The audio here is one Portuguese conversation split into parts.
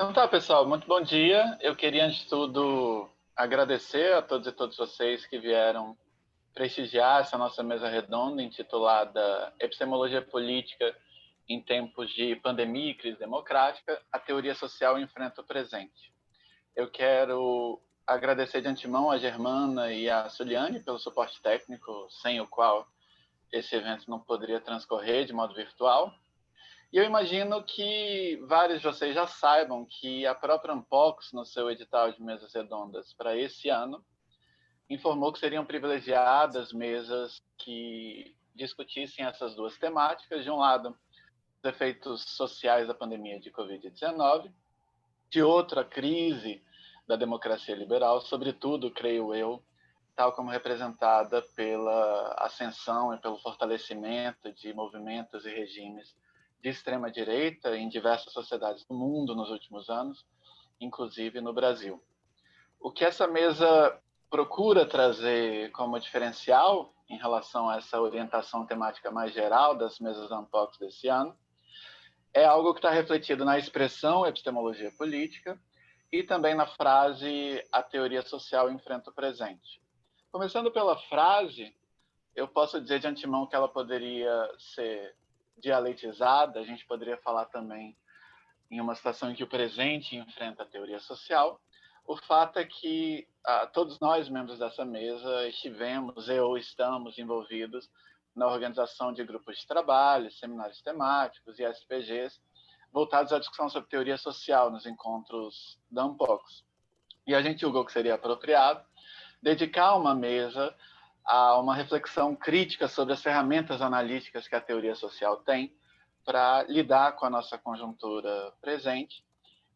Então tá, pessoal, muito bom dia. Eu queria, antes de tudo, agradecer a todos e todas vocês que vieram prestigiar essa nossa mesa redonda intitulada Epistemologia Política em Tempos de Pandemia e Crise Democrática, a Teoria Social enfrenta o Presente. Eu quero agradecer de antemão a Germana e a Suliane pelo suporte técnico, sem o qual esse evento não poderia transcorrer de modo virtual. E eu imagino que vários de vocês já saibam que a própria Unpox, no seu edital de mesas redondas para esse ano, informou que seriam privilegiadas mesas que discutissem essas duas temáticas. De um lado, os efeitos sociais da pandemia de Covid-19, de outro, a crise da democracia liberal, sobretudo, creio eu, tal como representada pela ascensão e pelo fortalecimento de movimentos e regimes de extrema-direita em diversas sociedades do mundo nos últimos anos, inclusive no Brasil. O que essa mesa procura trazer como diferencial em relação a essa orientação temática mais geral das mesas da Unpox desse ano é algo que está refletido na expressão epistemologia política e também na frase a teoria social enfrenta o presente. Começando pela frase, eu posso dizer de antemão que ela poderia ser dialetizada, a gente poderia falar também em uma situação em que o presente enfrenta a teoria social. O fato é que todos nós, membros dessa mesa, estivemos ou estamos envolvidos na organização de grupos de trabalho, seminários temáticos e SPGs voltados à discussão sobre teoria social nos encontros da Unpox. E a gente julgou que seria apropriado dedicar uma mesa a uma reflexão crítica sobre as ferramentas analíticas que a teoria social tem para lidar com a nossa conjuntura presente,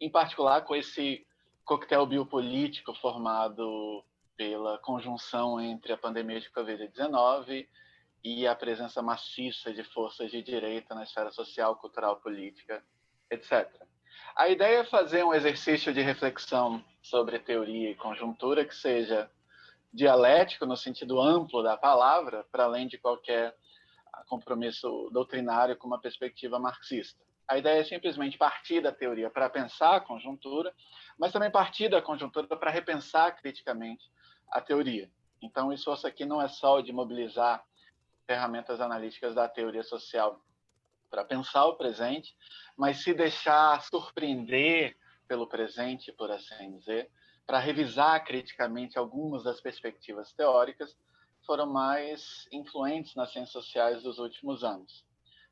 em particular com esse coquetel biopolítico formado pela conjunção entre a pandemia de Covid-19 e a presença maciça de forças de direita na esfera social, cultural, política, etc. A ideia é fazer um exercício de reflexão sobre teoria e conjuntura que seja dialético no sentido amplo da palavra, para além de qualquer compromisso doutrinário com uma perspectiva marxista. A ideia é simplesmente partir da teoria para pensar a conjuntura, mas também partir da conjuntura para repensar criticamente a teoria. Então, o esforço aqui não é só de mobilizar ferramentas analíticas da teoria social para pensar o presente, mas se deixar surpreender pelo presente, por assim dizer, para revisar criticamente algumas das perspectivas teóricas que foram mais influentes nas ciências sociais dos últimos anos.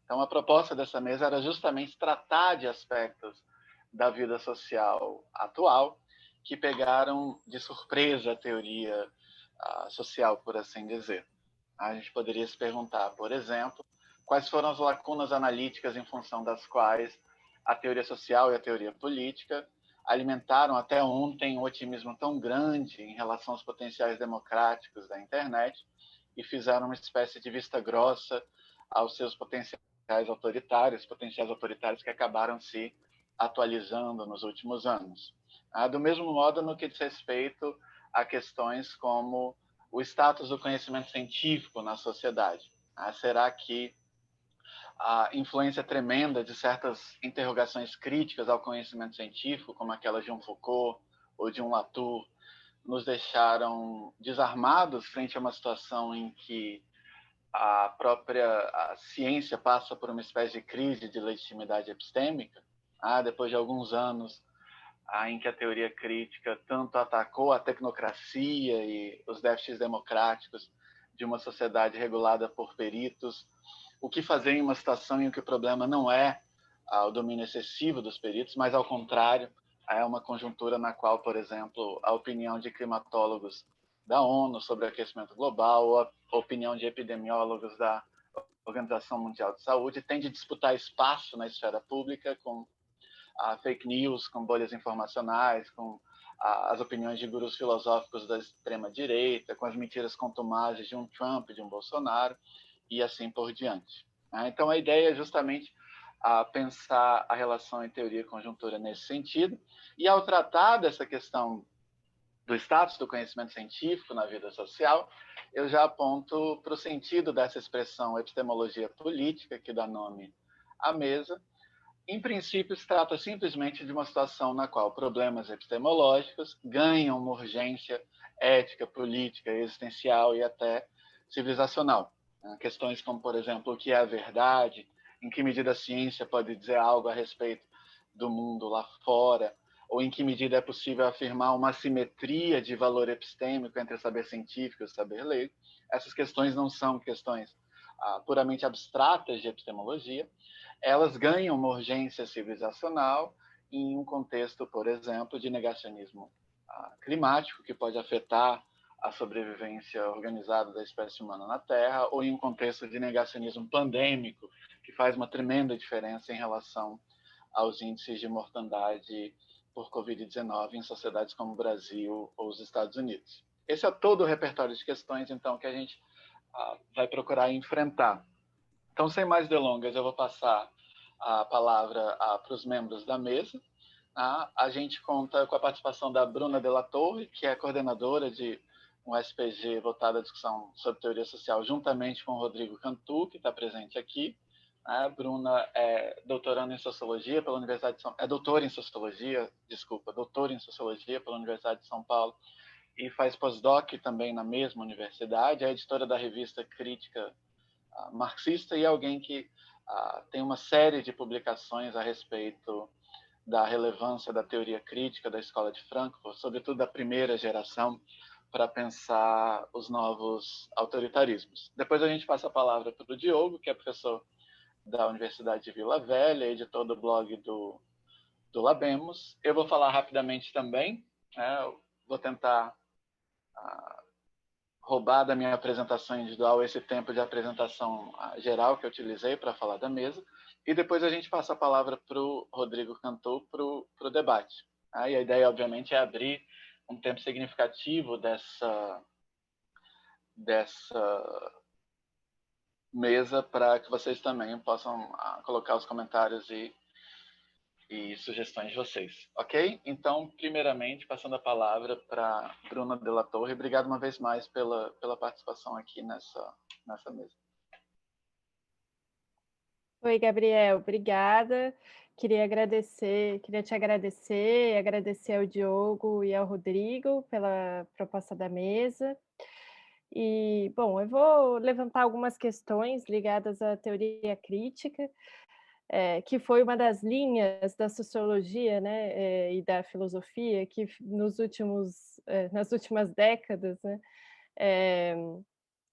Então, a proposta dessa mesa era justamente tratar de aspectos da vida social atual que pegaram de surpresa a teoria social, por assim dizer. A gente poderia se perguntar, por exemplo, quais foram as lacunas analíticas em função das quais a teoria social e a teoria política alimentaram até ontem um otimismo tão grande em relação aos potenciais democráticos da internet e fizeram uma espécie de vista grossa aos seus potenciais autoritários que acabaram se atualizando nos últimos anos. Do mesmo modo, no que diz respeito a questões como o status do conhecimento científico na sociedade. Será que a influência tremenda de certas interrogações críticas ao conhecimento científico, como aquelas de um Foucault ou de um Latour, nos deixaram desarmados frente a uma situação em que a própria ciência passa por uma espécie de crise de legitimidade epistêmica, depois de alguns anos em que a teoria crítica tanto atacou a tecnocracia e os déficits democráticos de uma sociedade regulada por peritos. O que fazer em uma situação em que o problema não é o domínio excessivo dos peritos, mas, ao contrário, é uma conjuntura na qual, por exemplo, a opinião de climatólogos da ONU sobre o aquecimento global ou a opinião de epidemiólogos da Organização Mundial de Saúde tem de disputar espaço na esfera pública com fake news, com bolhas informacionais, com as opiniões de gurus filosóficos da extrema-direita, com as mentiras contumazes de um Trump, de um Bolsonaro, e assim por diante. Então, a ideia é justamente pensar a relação entre teoria e conjuntura nesse sentido, e ao tratar dessa questão do status do conhecimento científico na vida social, eu já aponto para o sentido dessa expressão epistemologia política, que dá nome à mesa, Em princípio, se trata simplesmente de uma situação na qual problemas epistemológicos ganham uma urgência ética, política, existencial e até civilizacional. Questões como, por exemplo, o que é a verdade, em que medida a ciência pode dizer algo a respeito do mundo lá fora, ou em que medida é possível afirmar uma simetria de valor epistêmico entre o saber científico e o saber leigo. Essas questões não são questões puramente abstratas de epistemologia, elas ganham uma urgência civilizacional em um contexto, por exemplo, de negacionismo climático, que pode afetar a sobrevivência organizada da espécie humana na Terra, ou em um contexto de negacionismo pandêmico, que faz uma tremenda diferença em relação aos índices de mortandade por Covid-19 em sociedades como o Brasil ou os Estados Unidos. Esse é todo o repertório de questões, então, que a gente vai procurar enfrentar. Então, sem mais delongas, eu vou passar a palavra para os membros da mesa. A gente conta com a participação da Bruna Della Torre, que é coordenadora de um SPG voltado à discussão sobre teoria social, juntamente com o Rodrigo Cantu, que está presente aqui. A Bruna é doutoranda em sociologia pela Universidade de São é doutora em sociologia, desculpa, doutora em sociologia pela Universidade de São Paulo e faz pós-doc também na mesma universidade. É editora da revista Crítica marxista e alguém que tem uma série de publicações a respeito da relevância da teoria crítica da Escola de Frankfurt, sobretudo da primeira geração, para pensar os novos autoritarismos. Depois a gente passa a palavra para o Diogo, que é professor da Universidade de Vila Velha, editor do blog do Labemos. Eu vou falar rapidamente também, né? Vou tentar roubar da minha apresentação individual esse tempo de apresentação geral que eu utilizei para falar da mesa, e depois a gente passa a palavra para o Rodrigo Cantor para o debate. E a ideia, obviamente, é abrir um tempo significativo dessa mesa para que vocês também possam colocar os comentários e sugestões de vocês, ok? Então, primeiramente, passando a palavra para Bruna Della Torre. Obrigado uma vez mais pela participação aqui nessa mesa. Oi, Gabriel, obrigada. Queria te agradecer ao Diogo e ao Rodrigo pela proposta da mesa. E, bom, eu vou levantar algumas questões ligadas à teoria crítica, que foi uma das linhas da sociologia, né, e da filosofia que nas últimas décadas, né,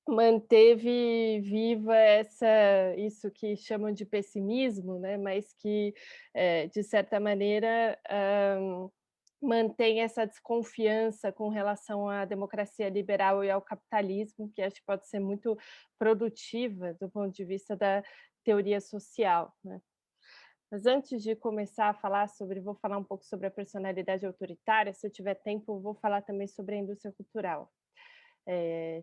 manteve viva isso que chamam de pessimismo, né, mas que, de certa maneira, mantém essa desconfiança com relação à democracia liberal e ao capitalismo, que acho que pode ser muito produtiva do ponto de vista da teoria social, né. Mas antes de começar a falar vou falar um pouco sobre a personalidade autoritária, se eu tiver tempo, vou falar também sobre a indústria cultural.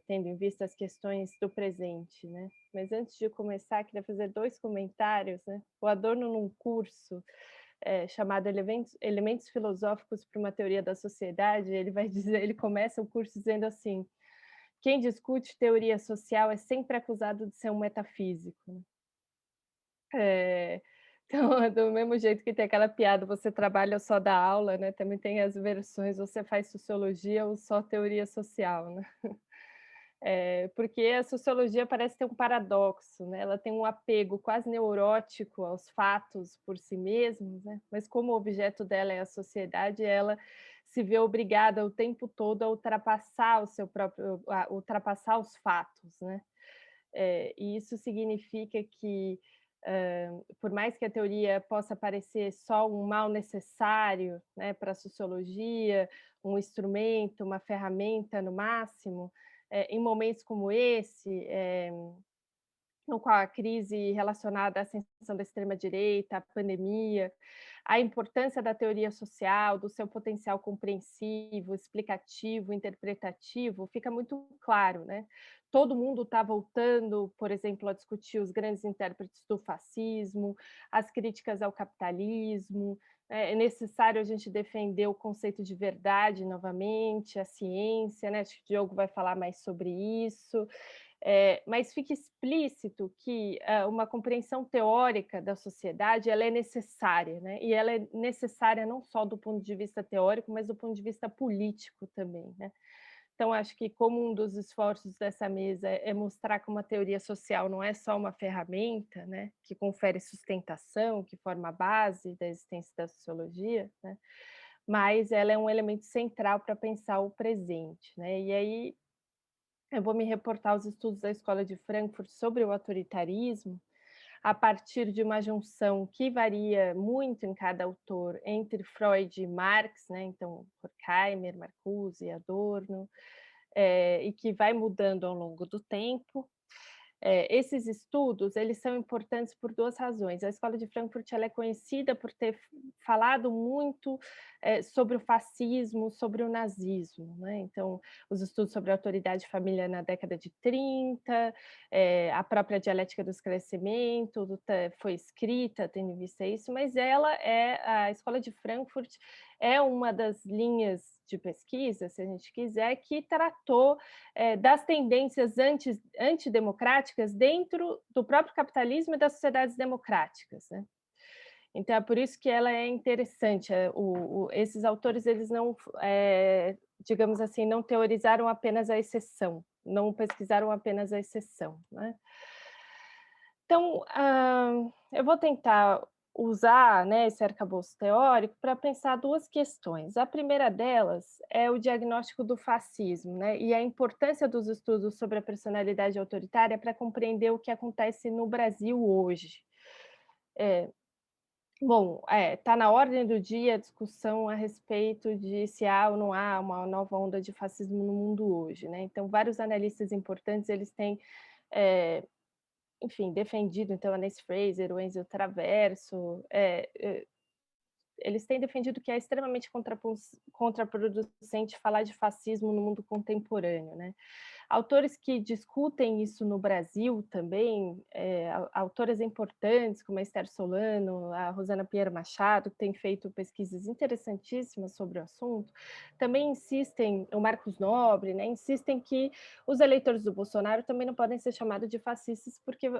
Tendo em vista as questões do presente, né? Mas antes de começar, queria fazer 2 comentários, né? O Adorno, num curso chamado Elementos Filosóficos para uma Teoria da Sociedade, ele começa o curso dizendo assim: quem discute teoria social é sempre acusado de ser um metafísico. Né? Então, do mesmo jeito que tem aquela piada, você trabalha só da aula, né? Também tem as versões, você faz sociologia ou só teoria social, né? Porque a sociologia parece ter um paradoxo, né? Ela tem um apego quase neurótico aos fatos por si mesmos, né? Mas como o objeto dela é a sociedade, ela se vê obrigada o tempo todo a ultrapassar os fatos, né? E isso significa que, por mais que a teoria possa parecer só um mal necessário, né, para a sociologia, um instrumento, uma ferramenta no máximo, em momentos como esse, no qual a crise relacionada à ascensão da extrema-direita, a pandemia, a importância da teoria social, do seu potencial compreensivo, explicativo, interpretativo, fica muito claro, né? Todo mundo está voltando, por exemplo, a discutir os grandes intérpretes do fascismo, as críticas ao capitalismo. É necessário a gente defender o conceito de verdade novamente, a ciência, né? Acho que o Diogo vai falar mais sobre isso. mas fica explícito que uma compreensão teórica da sociedade ela é necessária, né? E ela é necessária não só do ponto de vista teórico, mas do ponto de vista político também, né? Então, acho que como um dos esforços dessa mesa é mostrar como a teoria social não é só uma ferramenta, né, que confere sustentação, que forma a base da existência da sociologia, né, mas ela é um elemento central para pensar o presente, né? E aí eu vou me reportar aos estudos da Escola de Frankfurt sobre o autoritarismo, a partir de uma junção que varia muito em cada autor entre Freud e Marx, né? Então, Horkheimer, Marcuse, Adorno, e que vai mudando ao longo do tempo. Esses estudos, eles são importantes por 2 razões. A Escola de Frankfurt ela é conhecida por ter falado muito, sobre o fascismo, sobre o nazismo, né, então, os estudos sobre a autoridade e família na década de 30, a própria dialética do esclarecimento foi escrita tendo em vista isso, mas a Escola de Frankfurt é uma das linhas de pesquisa, se a gente quiser, que tratou das tendências antidemocráticas dentro do próprio capitalismo e das sociedades democráticas, né? Então é por isso que ela é interessante. Esses autores eles não, digamos assim, não teorizaram apenas a exceção, não pesquisaram apenas a exceção, né? Então, eu vou tentar usar, né, esse arcabouço teórico para pensar 2 questões. A primeira delas é o diagnóstico do fascismo, né, e a importância dos estudos sobre a personalidade autoritária para compreender o que acontece no Brasil hoje. É, bom, tá na ordem do dia a discussão a respeito de se há ou não há uma nova onda de fascismo no mundo hoje, né, então vários analistas importantes eles têm, eh, enfim, defendido, então, a Nancy Fraser, o Enzo Traverso, eles têm defendido que é extremamente contraproducente falar de fascismo no mundo contemporâneo, né? Autores que discutem isso no Brasil também, autoras importantes como a Esther Solano, a Rosana Pinheiro Machado, que têm feito pesquisas interessantíssimas sobre o assunto, também insistem, o Marcos Nobre, né, insistem que os eleitores do Bolsonaro também não podem ser chamados de fascistas, porque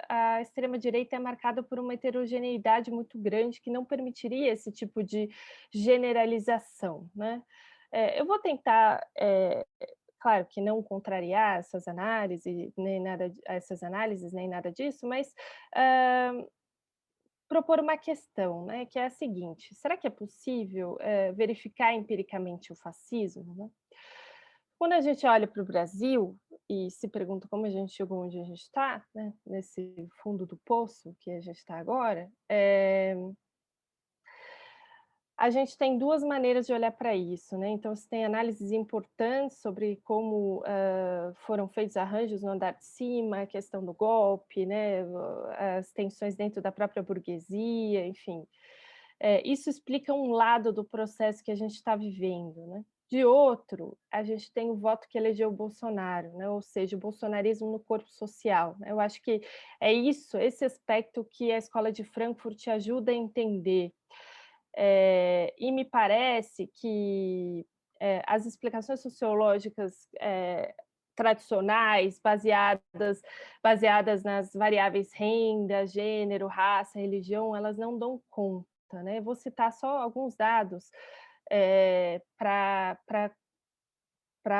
a extrema-direita é marcada por uma heterogeneidade muito grande que não permitiria esse tipo de generalização, né? Eu vou tentar claro que não contrariar essas análises, nem nada disso, mas, hã, propor uma questão, né, que é a seguinte: será que é possível, verificar empiricamente o fascismo, né? Quando a gente olha para o Brasil e se pergunta como a gente chegou onde a gente está, né, nesse fundo do poço que a gente está agora, a gente tem 2 maneiras de olhar para isso, né, então você tem análises importantes sobre como, foram feitos arranjos no andar de cima, a questão do golpe, né, as tensões dentro da própria burguesia, enfim. Isso explica um lado do processo que a gente está vivendo, né. De outro, a gente tem o voto que elegeu o Bolsonaro, né, ou seja, o bolsonarismo no corpo social, né. Eu acho que é isso, esse aspecto que a Escola de Frankfurt ajuda a entender. E me parece que as explicações sociológicas tradicionais, baseadas nas variáveis renda, gênero, raça, religião, elas não dão conta, né? Vou citar só alguns dados para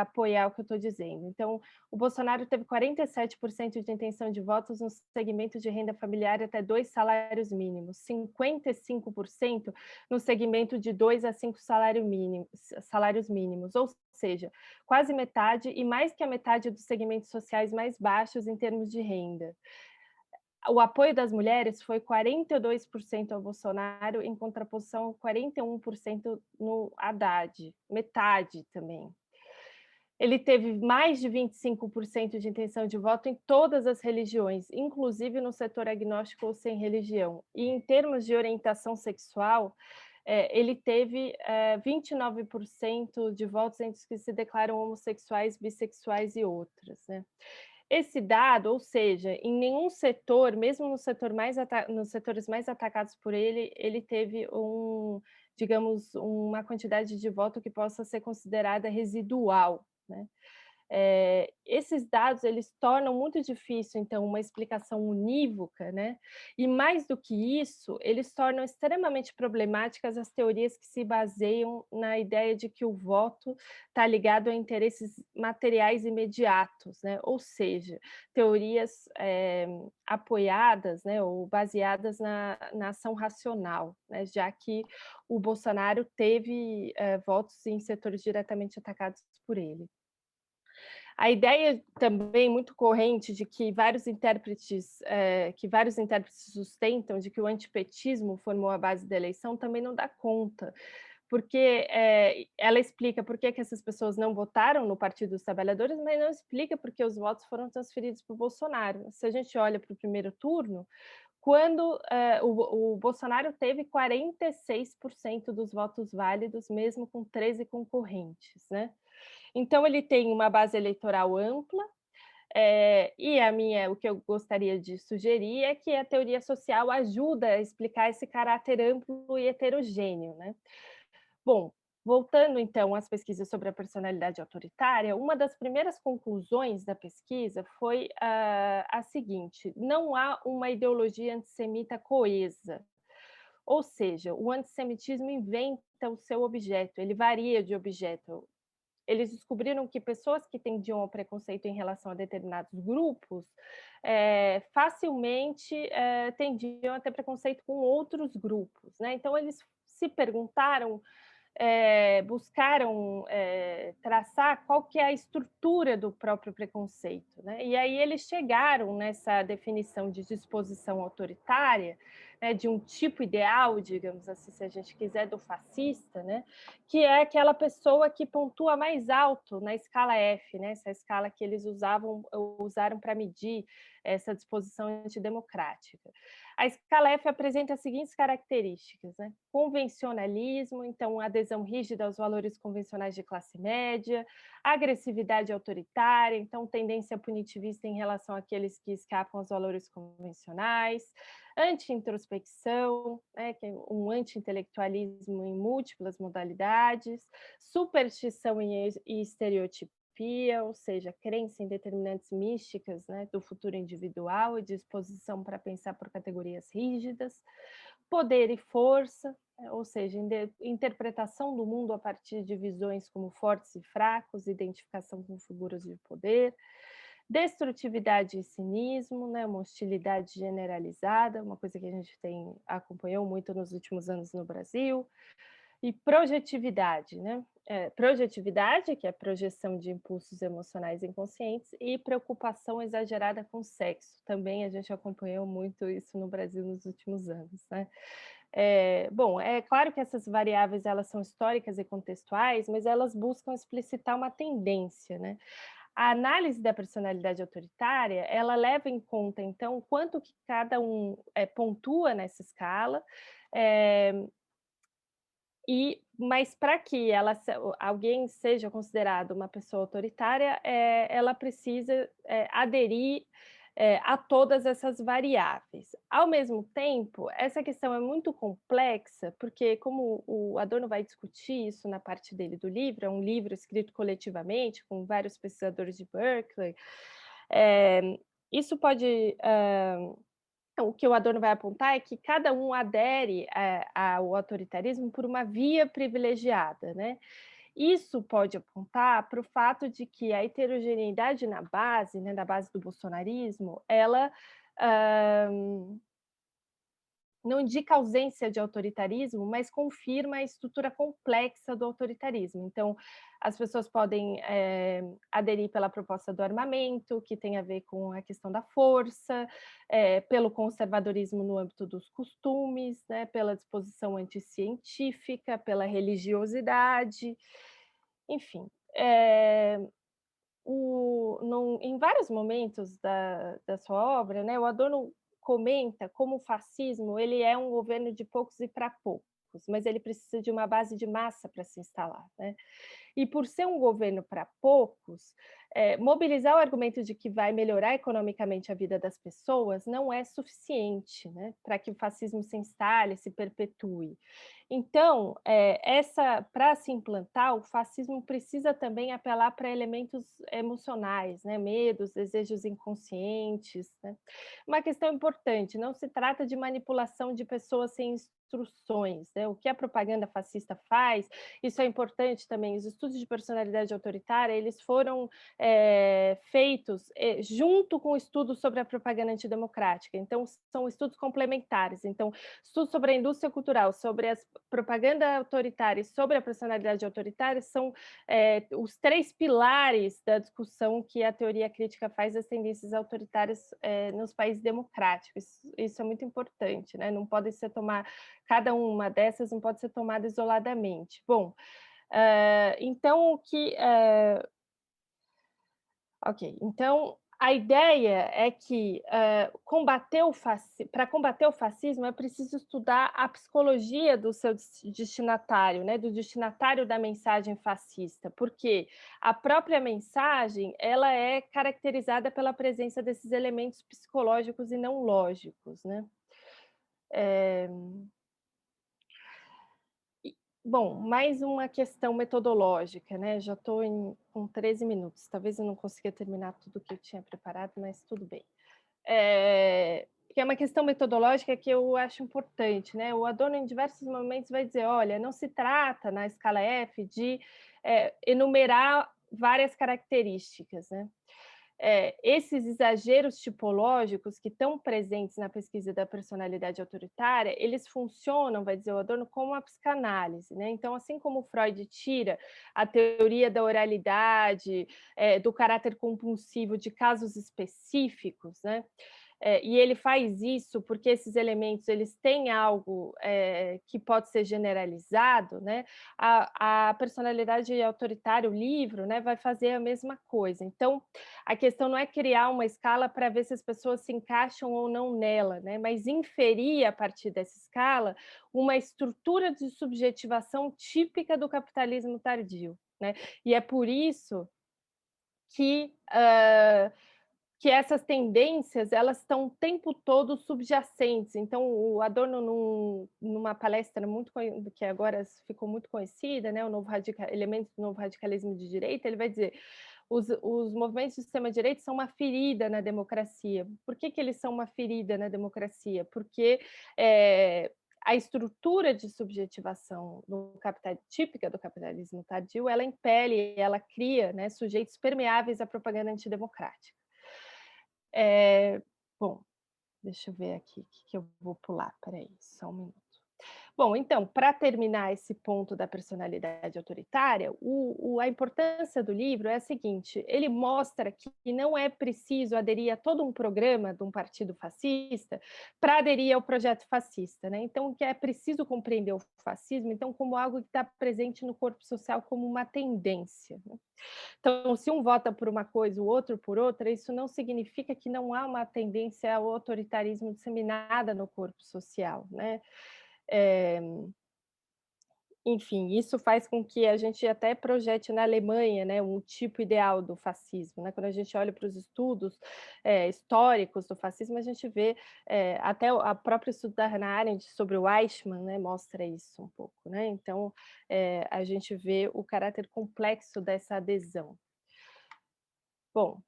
apoiar o que eu estou dizendo. Então, o Bolsonaro teve 47% de intenção de votos no segmento de renda familiar até 2 salários mínimos, 55% no segmento de 2 a 5 salários mínimos, ou seja, quase metade e mais que a metade dos segmentos sociais mais baixos em termos de renda. O apoio das mulheres foi 42% ao Bolsonaro, em contraposição a 41% no Haddad, metade também. Ele teve mais de 25% de intenção de voto em todas as religiões, inclusive no setor agnóstico ou sem religião. E em termos de orientação sexual, ele teve 29% de votos entre os que se declaram homossexuais, bissexuais e outras, né? Esse dado, ou seja, em nenhum setor, mesmo nos setores mais atacados por ele, ele teve digamos, uma quantidade de voto que possa ser considerada residual, né? esses dados eles tornam muito difícil, então, uma explicação unívoca, né? E mais do que isso, eles tornam extremamente problemáticas as teorias que se baseiam na ideia de que o voto está ligado a interesses materiais imediatos, né? Ou seja, teorias apoiadas, né, ou baseadas na ação racional, né? Já que o Bolsonaro teve votos em setores diretamente atacados por ele. A ideia também muito corrente de que vários intérpretes sustentam de que o antipetismo formou a base da eleição também não dá conta, porque ela explica por que que essas pessoas não votaram no Partido dos Trabalhadores, mas não explica por que os votos foram transferidos para o Bolsonaro. Se a gente olha para o primeiro turno, quando o Bolsonaro teve 46% dos votos válidos, mesmo com 13 concorrentes, né? Então ele tem uma base eleitoral ampla, e o que eu gostaria de sugerir é que a teoria social ajuda a explicar esse caráter amplo e heterogêneo, né. Bom, voltando então às pesquisas sobre a personalidade autoritária, uma das primeiras conclusões da pesquisa foi a seguinte: não há uma ideologia antissemita coesa, ou seja, o antissemitismo inventa o seu objeto, ele varia de objeto. Eles descobriram que pessoas que tendiam ao preconceito em relação a determinados grupos, facilmente, tendiam a ter preconceito com outros grupos, né. Então eles se perguntaram, buscaram, traçar qual que é a estrutura do próprio preconceito, né, e aí eles chegaram nessa definição de disposição autoritária, né, de um tipo ideal, digamos assim, se a gente quiser, do fascista, né, que é aquela pessoa que pontua mais alto na escala F, né, essa escala que eles usaram para medir essa disposição antidemocrática. A escala F apresenta as seguintes características, né? Convencionalismo, então adesão rígida aos valores convencionais de classe média, agressividade autoritária, então tendência punitivista em relação àqueles que escapam aos valores convencionais, anti-introspecção, né, que é um anti-intelectualismo em múltiplas modalidades, superstição e estereotipia, ou seja, crença em determinantes místicas, né, do futuro individual e disposição para pensar por categorias rígidas, poder e força, ou seja, interpretação do mundo a partir de visões como fortes e fracos, identificação com figuras de poder, destrutividade e cinismo, né, uma hostilidade generalizada, uma coisa que a gente acompanhou muito nos últimos anos no Brasil, e projetividade, né? Projetividade, que é a projeção de impulsos emocionais inconscientes, e preocupação exagerada com sexo. Também a gente acompanhou muito isso no Brasil nos últimos anos, né? Bom, é claro que essas variáveis elas são históricas e contextuais, mas elas buscam explicitar uma tendência, né? A análise da personalidade autoritária, ela leva em conta, então, quanto que cada um pontua nessa escala, eh, mas para que alguém seja considerado uma pessoa autoritária, ela precisa, aderir, a todas essas variáveis. Ao mesmo tempo, essa questão é muito complexa, porque como o Adorno vai discutir isso na parte dele do livro, é um livro escrito coletivamente, com vários pesquisadores de Berkeley, isso pode, o que o Adorno vai apontar é que cada um adere ao autoritarismo por uma via privilegiada, né. Isso pode apontar para o fato de que a heterogeneidade na base, né, da base do bolsonarismo, ela, não indica ausência de autoritarismo, mas confirma a estrutura complexa do autoritarismo. Então, as pessoas podem aderir pela proposta do armamento, que tem a ver com a questão da força, pelo conservadorismo no âmbito dos costumes, né, pela disposição anticientífica, pela religiosidade, enfim. Em vários momentos da sua obra, né, o Adorno comenta como o fascismo ele é um governo de poucos e para poucos, mas ele precisa de uma base de massa para se instalar, né? E por ser um governo para poucos, mobilizar o argumento de que vai melhorar economicamente a vida das pessoas não é suficiente, né, para que o fascismo se instale, se perpetue. Então, para se implantar, o fascismo precisa também apelar para elementos emocionais, né, medos, desejos inconscientes, né. Uma questão importante, não se trata de manipulação de pessoas sem instruções, né, o que a propaganda fascista faz, isso é importante também, os estudos de personalidade autoritária, eles foram feitos junto com estudos sobre a propaganda antidemocrática, então são estudos complementares, então estudos sobre a indústria cultural, sobre as propaganda autoritária e sobre a personalidade autoritária são os três pilares da discussão que a teoria crítica faz das tendências autoritárias nos países democráticos. Isso é muito importante, né? Não pode ser tomar, cada uma dessas não pode ser tomada isoladamente. Bom, então o que ok, então a ideia é que para combater o fascismo é preciso estudar a psicologia do seu destinatário, né, do destinatário da mensagem fascista, porque a própria mensagem ela é caracterizada pela presença desses elementos psicológicos e não lógicos, né? É, Bom, mais uma questão metodológica, né? Já estou com 13 minutos, talvez eu não consiga terminar tudo que eu tinha preparado, mas tudo bem. Que é uma questão metodológica que eu acho importante, né? O Adorno, em diversos momentos, vai dizer: olha, não se trata na escala F de enumerar várias características, né? Esses exageros tipológicos que estão presentes na pesquisa da personalidade autoritária, eles funcionam, vai dizer o Adorno, como a psicanálise, né? Então, assim como Freud tira a teoria da oralidade, do caráter compulsivo de casos específicos, né? E ele faz isso porque esses elementos eles têm algo que pode ser generalizado, né? A personalidade autoritária, o livro, né, vai fazer a mesma coisa. Então, a questão não é criar uma escala para ver se as pessoas se encaixam ou não nela, né? Mas inferir a partir dessa escala uma estrutura de subjetivação típica do capitalismo tardio, né? E é por isso que que essas tendências elas estão o tempo todo subjacentes. Então, o Adorno, numa palestra que agora ficou muito conhecida, né, elementos do novo radicalismo de direita, ele vai dizer: os movimentos do extrema-direita são uma ferida na democracia. Por que eles são uma ferida na democracia? Porque a estrutura de subjetivação típica do capitalismo tardio, ela impele, ela cria, né, sujeitos permeáveis à propaganda antidemocrática. Bom, deixa eu ver aqui o que eu vou pular, espera aí, só um minuto. Bom, então, para terminar esse ponto da personalidade autoritária, a importância do livro é a seguinte: ele mostra que não é preciso aderir a todo um programa de um partido fascista para aderir ao projeto fascista, né? Então, que é preciso compreender o fascismo, então, como algo que está presente no corpo social como uma tendência, né? Então, se um vota por uma coisa, o outro por outra, isso não significa que não há uma tendência ao autoritarismo disseminada no corpo social, né? É, Enfim, isso faz com que a gente até projete na Alemanha, né, um tipo ideal do fascismo, né? Quando a gente olha para os estudos históricos do fascismo, a gente vê até a própria estudo da Hannah Arendt sobre o Eichmann, né, mostra isso um pouco, né? Então, a gente vê o caráter complexo dessa adesão. Bom,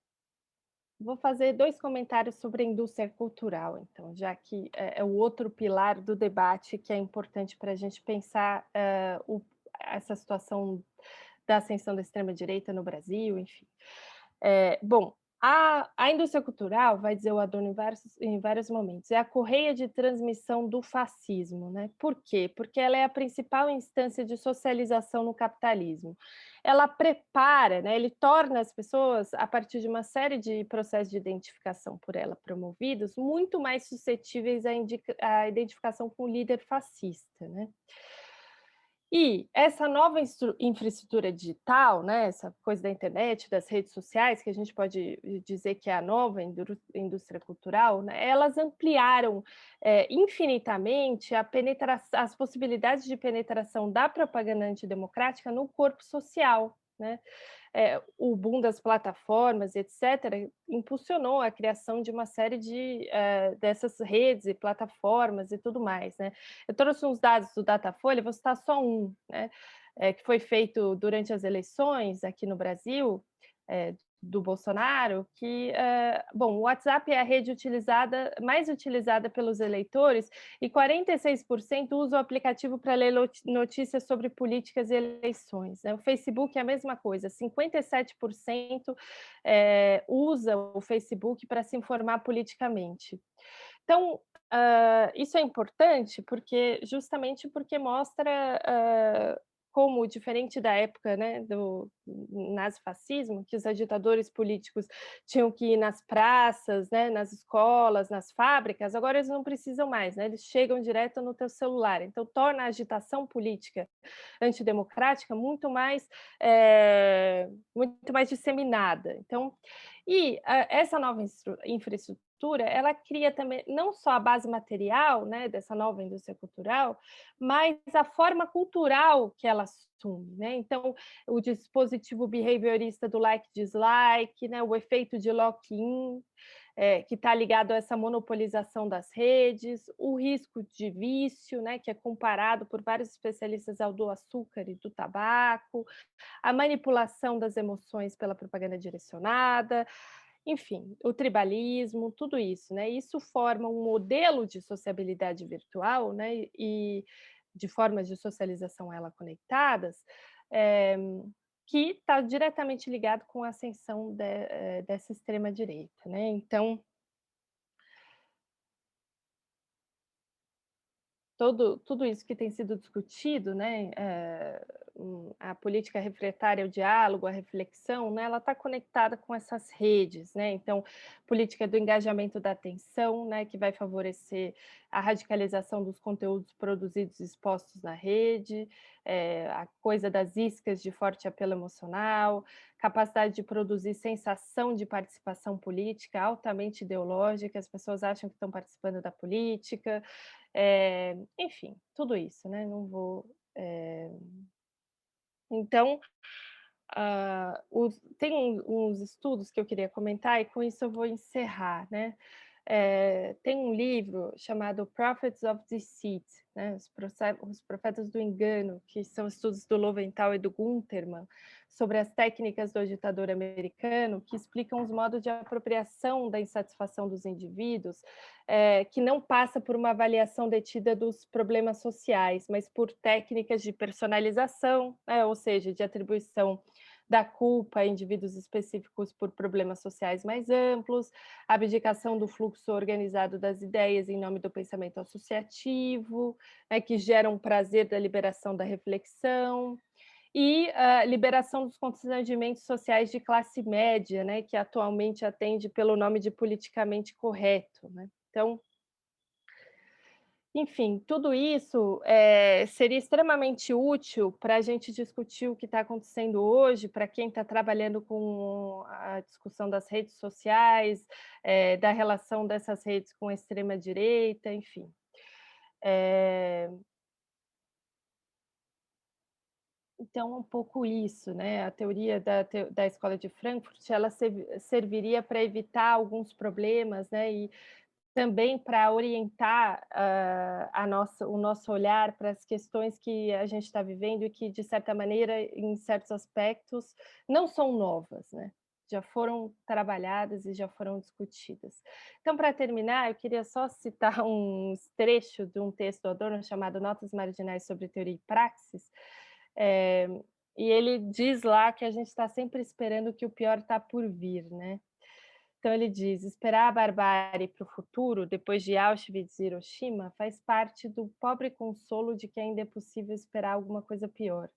vou fazer 2 comentários sobre a indústria cultural, então, já que é o outro pilar do debate que é importante para a gente pensar essa situação da ascensão da extrema-direita no Brasil, enfim. Bom, a indústria cultural, vai dizer o Adorno em vários momentos, é a correia de transmissão do fascismo, né? Por quê? Porque ela é a principal instância de socialização no capitalismo. Ela prepara, né, ele torna as pessoas, a partir de uma série de processos de identificação por ela promovidos, muito mais suscetíveis à identificação com o líder fascista, né? E essa nova infraestrutura digital, né, essa coisa da internet, das redes sociais, que a gente pode dizer que é a nova indústria cultural, né, elas ampliaram infinitamente as possibilidades de penetração da propaganda antidemocrática no corpo social, né? O boom das plataformas, etc., impulsionou a criação de uma série dessas redes e plataformas e tudo mais, né? Eu trouxe uns dados do Datafolha, vou citar só um, né? Que foi feito durante as eleições aqui no Brasil, do Bolsonaro, bom, o WhatsApp é a rede mais utilizada pelos eleitores e 46% usa o aplicativo para ler notícias sobre políticas e eleições, né? O Facebook é a mesma coisa, 57% usa o Facebook para se informar politicamente. Então, isso é importante justamente porque mostra como, diferente da época, né, do nazifascismo, que os agitadores políticos tinham que ir nas praças, né, nas escolas, nas fábricas, agora eles não precisam mais, né, eles chegam direto no teu celular. Então, torna a agitação política antidemocrática muito mais disseminada. Então, essa nova infraestrutura, ela cria também não só a base material, né, dessa nova indústria cultural, mas a forma cultural que ela assume, né? Então, o dispositivo behaviorista do like-dislike, né, o efeito de lock-in, que está ligado a essa monopolização das redes, o risco de vício, né, que é comparado por vários especialistas ao do açúcar e do tabaco, a manipulação das emoções pela propaganda direcionada, enfim, o tribalismo, tudo isso, né? Isso forma um modelo de sociabilidade virtual, né? E de formas de socialização ela conectadas, eh, que está diretamente ligado com a ascensão dessa extrema direita, né? Então, tudo isso que tem sido discutido, né, a política refratária, o diálogo, a reflexão, né, ela está conectada com essas redes, né, então, política do engajamento da atenção, né, que vai favorecer a radicalização dos conteúdos produzidos e expostos na rede, a coisa das iscas de forte apelo emocional, capacidade de produzir sensação de participação política altamente ideológica, as pessoas acham que estão participando da política, enfim, tudo isso, né, não vou, então, tem uns estudos que eu queria comentar e com isso eu vou encerrar, né. Tem um livro chamado Prophets of Deceit, né, os profetas do engano, que são estudos do Lowenthal e do Guntermann, sobre as técnicas do ditador americano, que explicam os modos de apropriação da insatisfação dos indivíduos, que não passa por uma avaliação detida dos problemas sociais, mas por técnicas de personalização, né, ou seja, de atribuição da culpa a indivíduos específicos por problemas sociais mais amplos, a abdicação do fluxo organizado das ideias em nome do pensamento associativo, né, que geram prazer da liberação da reflexão, e a liberação dos constrangimentos sociais de classe média, né, que atualmente atende pelo nome de politicamente correto, né. Então, enfim, tudo isso, seria extremamente útil para a gente discutir o que está acontecendo hoje, para quem está trabalhando com a discussão das redes sociais, da relação dessas redes com a extrema direita, enfim. Eh, então é um pouco isso, né, a teoria da escola de Frankfurt, ela serviria para evitar alguns problemas, né, e também para orientar, o nosso olhar para as questões que a gente está vivendo e que, de certa maneira, em certos aspectos, não são novas, né, já foram trabalhadas e já foram discutidas. Então, para terminar, eu queria só citar um trecho de um texto do Adorno chamado Notas Marginais sobre Teoria e Praxis, eh, e ele diz lá que a gente está sempre esperando que o pior está por vir, né. Então ele diz: "Esperar a barbárie para o futuro, depois de Auschwitz e Hiroshima, faz parte do pobre consolo de que ainda é possível esperar alguma coisa pior.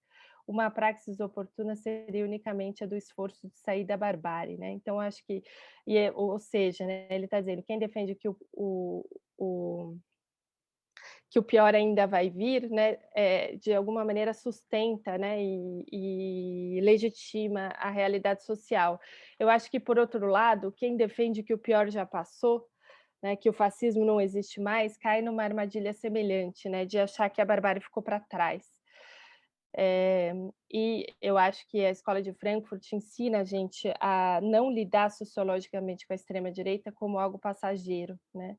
Uma praxis oportuna seria unicamente a do esforço de sair da barbárie", né. Então acho que ou seja, né, ele está dizendo, quem defende que o que o pior ainda vai vir, né, de alguma maneira sustenta, né, e legitima a realidade social. Eu acho que, por outro lado, quem defende que o pior já passou, né, que o fascismo não existe mais, cai numa armadilha semelhante, né, de achar que a barbárie ficou para trás. E eu acho que a escola de Frankfurt ensina a gente a não lidar sociologicamente com a extrema direita como algo passageiro, né,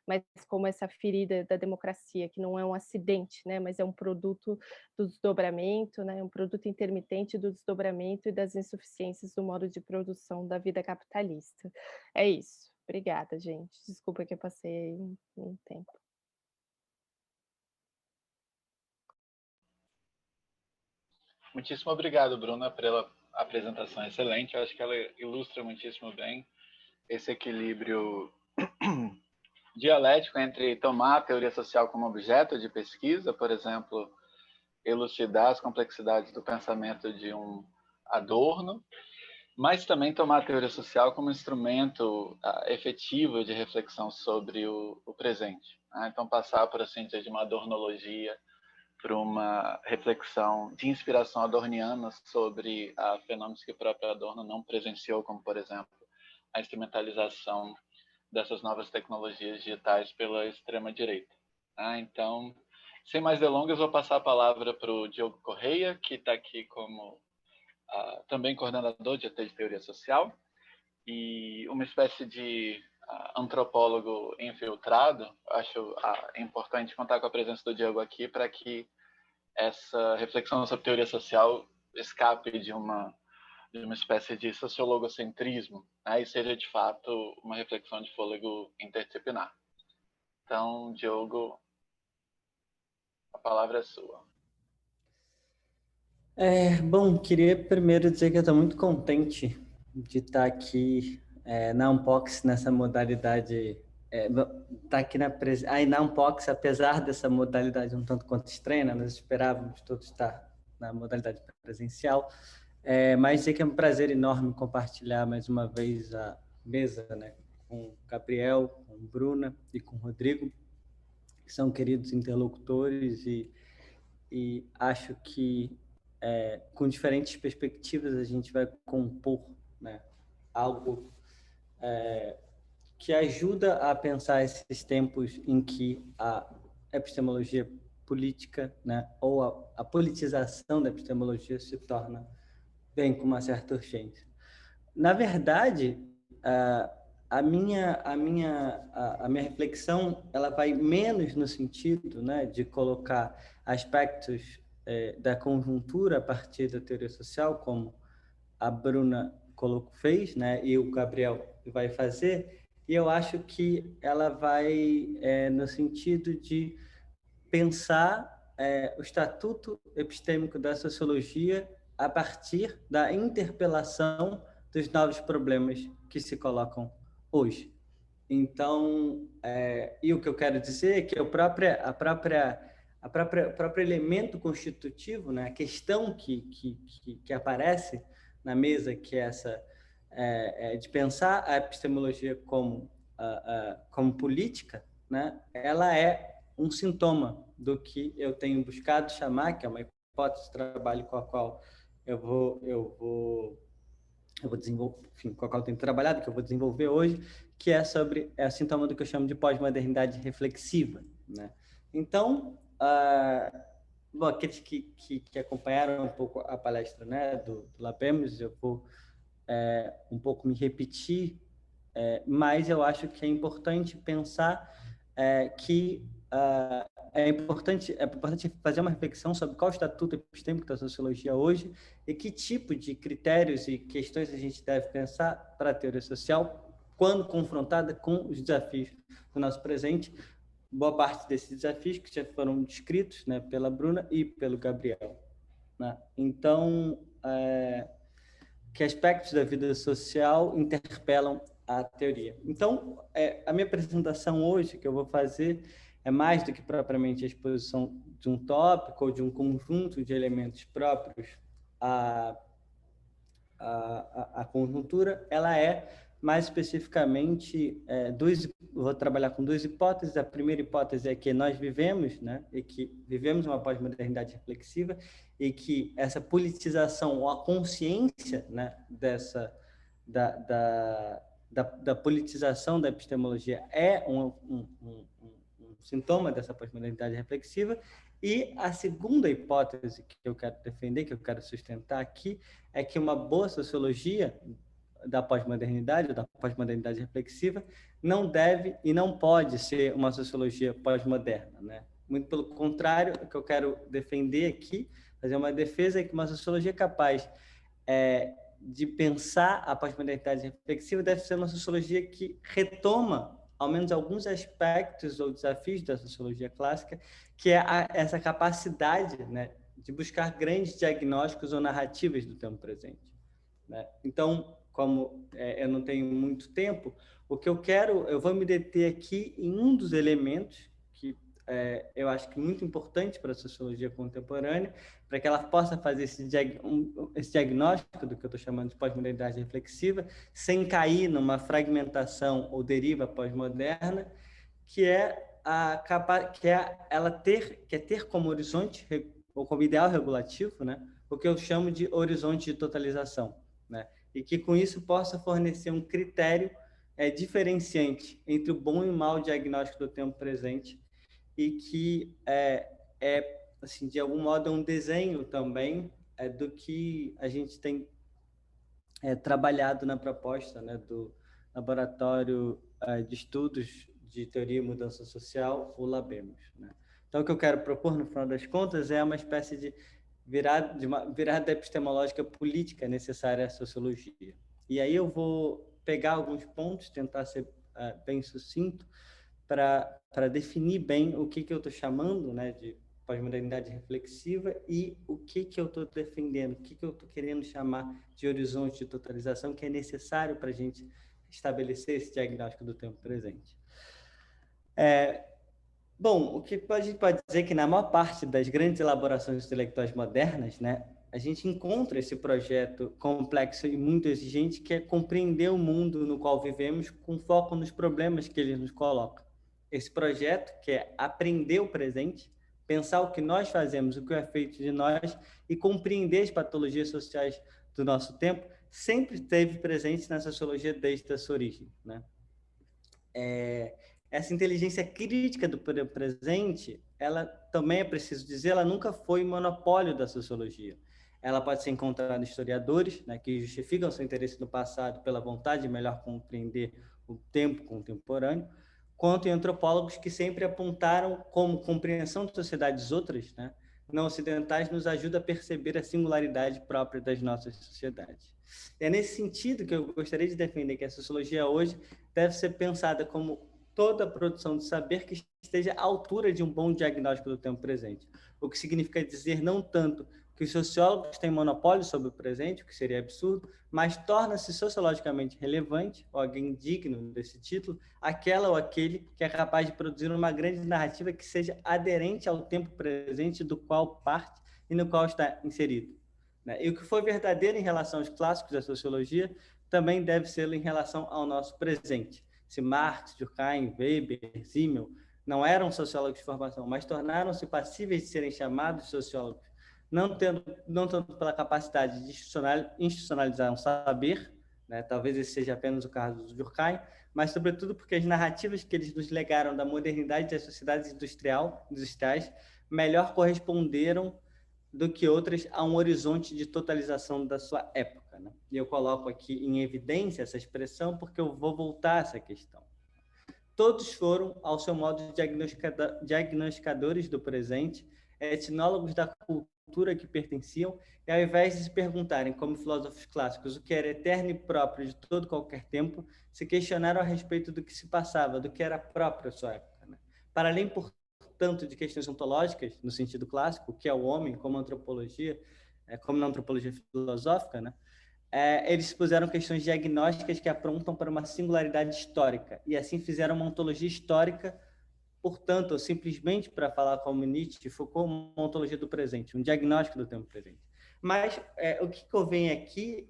mas como essa ferida da democracia, que não é um acidente, né, mas é um produto do desdobramento, né, um produto intermitente do desdobramento e das insuficiências do modo de produção da vida capitalista. É isso. Obrigada, gente. Desculpa que eu passei um tempo. Muitíssimo obrigado, Bruna, pela apresentação excelente. Eu acho que ela ilustra muitíssimo bem esse equilíbrio dialético entre tomar a teoria social como objeto de pesquisa, por exemplo, elucidar as complexidades do pensamento de um Adorno, mas também tomar a teoria social como instrumento efetivo de reflexão sobre o presente. Né? Então, passar, por assim dizer, de uma adornologia para uma reflexão de inspiração adorniana sobre fenômenos que o próprio Adorno não presenciou, como, por exemplo, a instrumentalização dessas novas tecnologias digitais pela extrema-direita. Então, sem mais delongas, vou passar a palavra para o Diogo Correia, que está aqui como também coordenador de AT de Teoria Social e uma espécie de antropólogo infiltrado. Acho importante contar com a presença do Diogo aqui para que essa reflexão sobre teoria social escape de uma espécie de sociologocentrismo, né, e seja de fato uma reflexão de fôlego interdisciplinar. Então, Diogo, a palavra é sua. Bom, queria primeiro dizer que eu estou muito contente de estar aqui na Unbox, nessa modalidade, estar aqui na Unbox, apesar dessa modalidade um tanto quanto estranha, né? Nós esperávamos todos estar na modalidade presencial, mas sei que é um prazer enorme compartilhar mais uma vez a mesa, né, com o Gabriel, com Bruna e com o Rodrigo, que são queridos interlocutores e acho que com diferentes perspectivas a gente vai compor, né, algo que ajuda a pensar esses tempos em que a epistemologia política, né, ou a politização da epistemologia se torna bem com uma certa urgência. Na verdade, a minha reflexão ela vai menos no sentido, né, de colocar aspectos da conjuntura a partir da teoria social, como a Bruna fez, né, e o Gabriel vai fazer, e eu acho que ela vai no sentido de pensar o estatuto epistêmico da sociologia a partir da interpelação dos novos problemas que se colocam hoje. Então, e o que eu quero dizer é que o próprio elemento constitutivo, né, a questão que aparece na mesa, que é essa de pensar a epistemologia como política, né, ela é um sintoma do que eu tenho buscado chamar, que é uma hipótese de trabalho com a qual eu vou desenvolver, enfim, com a qual eu tenho trabalhado, que eu vou desenvolver hoje, que é sobre o sintoma do que eu chamo de pós-modernidade reflexiva, né? Então, bom, aqueles que acompanharam um pouco a palestra, né, do Lapemos, eu vou um pouco me repetir, mas eu acho que é importante pensar que é importante fazer uma reflexão sobre qual é o estatuto epistêmico da sociologia hoje e que tipo de critérios e questões a gente deve pensar para a teoria social quando confrontada com os desafios do nosso presente. Boa parte desses desafios que já foram descritos, né, pela Bruna e pelo Gabriel, né? Então, que aspectos da vida social interpelam a teoria. Então, a minha apresentação hoje, que eu vou fazer, é mais do que propriamente a exposição de um tópico ou de um conjunto de elementos próprios à conjuntura, ela é mais especificamente, vou trabalhar com duas hipóteses. A primeira hipótese é que nós vivemos, né, e que vivemos uma pós-modernidade reflexiva, e que essa politização, ou a consciência, né, da politização da epistemologia é um sintoma dessa pós-modernidade reflexiva. E a segunda hipótese que eu quero defender, que eu quero sustentar aqui, é que uma boa sociologia da pós-modernidade, da pós-modernidade reflexiva, não deve e não pode ser uma sociologia pós-moderna, né? Muito pelo contrário, o que eu quero defender aqui, fazer uma defesa, é que uma sociologia capaz de pensar a pós-modernidade reflexiva deve ser uma sociologia que retoma, ao menos, alguns aspectos ou desafios da sociologia clássica, que é essa capacidade, né, de buscar grandes diagnósticos ou narrativas do tempo presente, né? Então, como eu não tenho muito tempo, o que eu vou me deter aqui em um dos elementos que eu acho que é muito importante para a sociologia contemporânea, para que ela possa fazer esse diagnóstico do que eu estou chamando de pós-modernidade reflexiva, sem cair numa fragmentação ou deriva pós-moderna, que é ter como horizonte ou como ideal regulativo, né, o que eu chamo de horizonte de totalização, né, e que com isso possa fornecer um critério diferenciante entre o bom e o mau diagnóstico do tempo presente, e que assim, de algum modo, é um desenho também do que a gente tem trabalhado na proposta, né, do Laboratório de Estudos de Teoria e Mudança Social, o LABEMOS, né? Então, o que eu quero propor, no final das contas, é uma espécie de uma virada epistemológica política necessária à sociologia. E aí eu vou pegar alguns pontos, tentar ser bem sucinto, para definir bem o que eu estou chamando, né, de pós-modernidade reflexiva, e o que eu estou defendendo, o que eu estou querendo chamar de horizonte de totalização, que é necessário para a gente estabelecer esse diagnóstico do tempo presente. Bom, o que a gente pode dizer é que na maior parte das grandes elaborações intelectuais modernas, né, a gente encontra esse projeto complexo e muito exigente, que é compreender o mundo no qual vivemos com foco nos problemas que ele nos coloca. Esse projeto, que é aprender o presente, pensar o que nós fazemos, o que é feito de nós, e compreender as patologias sociais do nosso tempo, sempre esteve presente na sociologia desde a sua origem, né? Essa inteligência crítica do presente, ela também, é preciso dizer, ela nunca foi monopólio da sociologia. Ela pode ser encontrada em historiadores, né, que justificam seu interesse no passado pela vontade de melhor compreender o tempo contemporâneo, quanto em antropólogos que sempre apontaram como compreensão de sociedades outras, né, não ocidentais, nos ajuda a perceber a singularidade própria das nossas sociedades. É nesse sentido que eu gostaria de defender que a sociologia hoje deve ser pensada como toda a produção de saber que esteja à altura de um bom diagnóstico do tempo presente. O que significa dizer não tanto que os sociólogos têm monopólio sobre o presente, o que seria absurdo, mas torna-se sociologicamente relevante, ou alguém digno desse título, aquela ou aquele que é capaz de produzir uma grande narrativa que seja aderente ao tempo presente do qual parte e no qual está inserido. E o que foi verdadeiro em relação aos clássicos da sociologia também deve ser em relação ao nosso presente. Se Marx, Durkheim, Weber, Simmel não eram sociólogos de formação, mas tornaram-se passíveis de serem chamados sociólogos, não tanto pela capacidade de institucionalizar um saber, né? Talvez esse seja apenas o caso do Durkheim, mas sobretudo porque as narrativas que eles nos legaram da modernidade das sociedades industriais melhor corresponderam do que outras a um horizonte de totalização da sua época, né? E eu coloco aqui em evidência essa expressão porque eu vou voltar a essa questão. Todos foram, ao seu modo, diagnosticadores do presente, etnólogos da cultura que pertenciam, e ao invés de se perguntarem, como filósofos clássicos, o que era eterno e próprio de todo qualquer tempo, se questionaram a respeito do que se passava, do que era próprio à sua época, né? Para além, portanto, de questões ontológicas, no sentido clássico, o que é o homem, como antropologia, como na antropologia filosófica, né? Eles puseram questões diagnósticas que apontam para uma singularidade histórica, e assim fizeram uma ontologia histórica, portanto, simplesmente, para falar como Nietzsche, Foucault, uma ontologia do presente, um diagnóstico do tempo presente. Mas o que convém aqui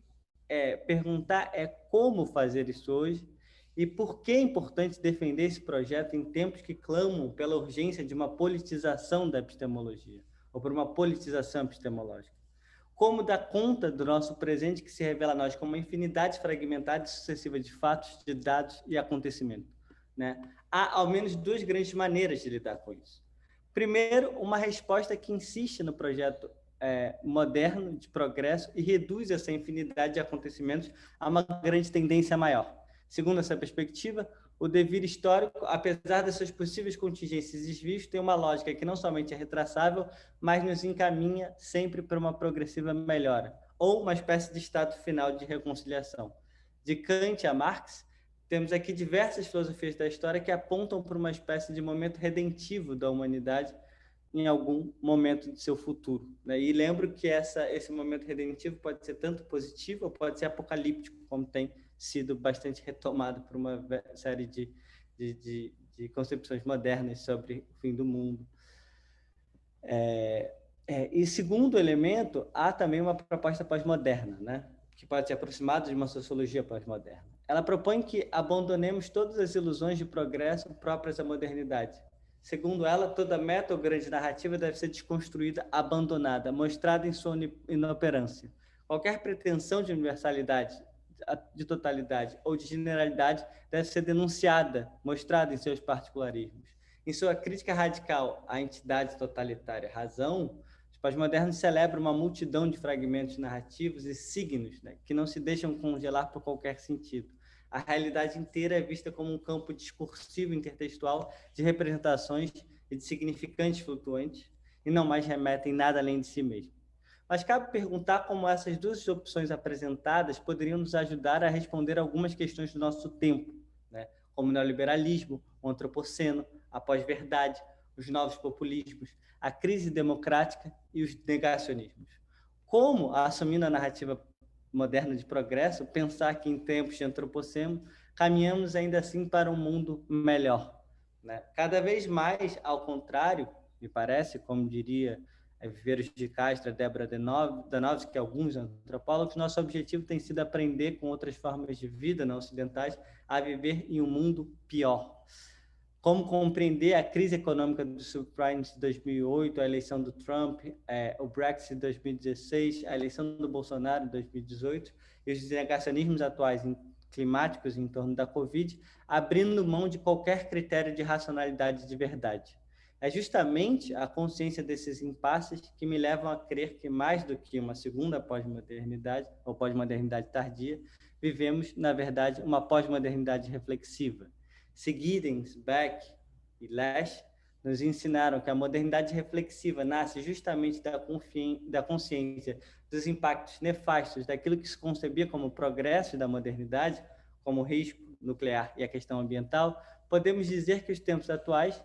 perguntar é como fazer isso hoje e por que é importante defender esse projeto em tempos que clamam pela urgência de uma politização da epistemologia, ou por uma politização epistemológica. Como dar conta do nosso presente que se revela a nós como uma infinidade fragmentada e sucessiva de fatos, de dados e acontecimentos, né? Há ao menos duas grandes maneiras de lidar com isso. Primeiro, uma resposta que insiste no projeto moderno de progresso e reduz essa infinidade de acontecimentos a uma grande tendência maior. Segundo essa perspectiva, o devir histórico, apesar das suas possíveis contingências e desvios, tem uma lógica que não somente é retraçável, mas nos encaminha sempre para uma progressiva melhora, ou uma espécie de estado final de reconciliação. De Kant a Marx, temos aqui diversas filosofias da história que apontam para uma espécie de momento redentivo da humanidade em algum momento de seu futuro, né? E lembro que esse momento redentivo pode ser tanto positivo ou pode ser apocalíptico, como tem sido bastante retomado por uma série de concepções modernas sobre o fim do mundo. E segundo elemento, há também uma proposta pós-moderna, né? Que pode ser aproximada de uma sociologia pós-moderna. Ela propõe que abandonemos todas as ilusões de progresso próprias à modernidade. Segundo ela, toda meta ou grande narrativa deve ser desconstruída, abandonada, mostrada em sua inoperância. Qualquer pretensão de universalidade, de totalidade ou de generalidade deve ser denunciada, mostrada em seus particularismos. Em sua crítica radical à entidade totalitária razão, os pós-modernos celebram uma multidão de fragmentos narrativos e signos, né, que não se deixam congelar por qualquer sentido. A realidade inteira é vista como um campo discursivo intertextual de representações e de significantes flutuantes e não mais remetem nada além de si mesmo. Mas cabe perguntar como essas duas opções apresentadas poderiam nos ajudar a responder algumas questões do nosso tempo, né? Como o neoliberalismo, o antropoceno, a pós-verdade, os novos populismos, a crise democrática e os negacionismos. Como, assumindo a narrativa moderna de progresso, pensar que em tempos de antropoceno caminhamos ainda assim para um mundo melhor, né? Cada vez mais, ao contrário, me parece, como diria Viveiros de Castro, Débora Danovski, alguns antropólogos, nosso objetivo tem sido aprender com outras formas de vida não ocidentais a viver em um mundo pior. Como compreender a crise econômica dos subprimes de 2008, a eleição do Trump, o Brexit de 2016, a eleição do Bolsonaro de 2018 e os negacionismos atuais climáticos em torno da Covid, abrindo mão de qualquer critério de racionalidade de verdade. É justamente a consciência desses impasses que me levam a crer que, mais do que uma segunda pós-modernidade, ou pós-modernidade tardia, vivemos, na verdade, uma pós-modernidade reflexiva. Giddens, Beck e Lasch nos ensinaram que a modernidade reflexiva nasce justamente da consciência dos impactos nefastos daquilo que se concebia como progresso da modernidade, como o risco nuclear e a questão ambiental. Podemos dizer que os tempos atuais,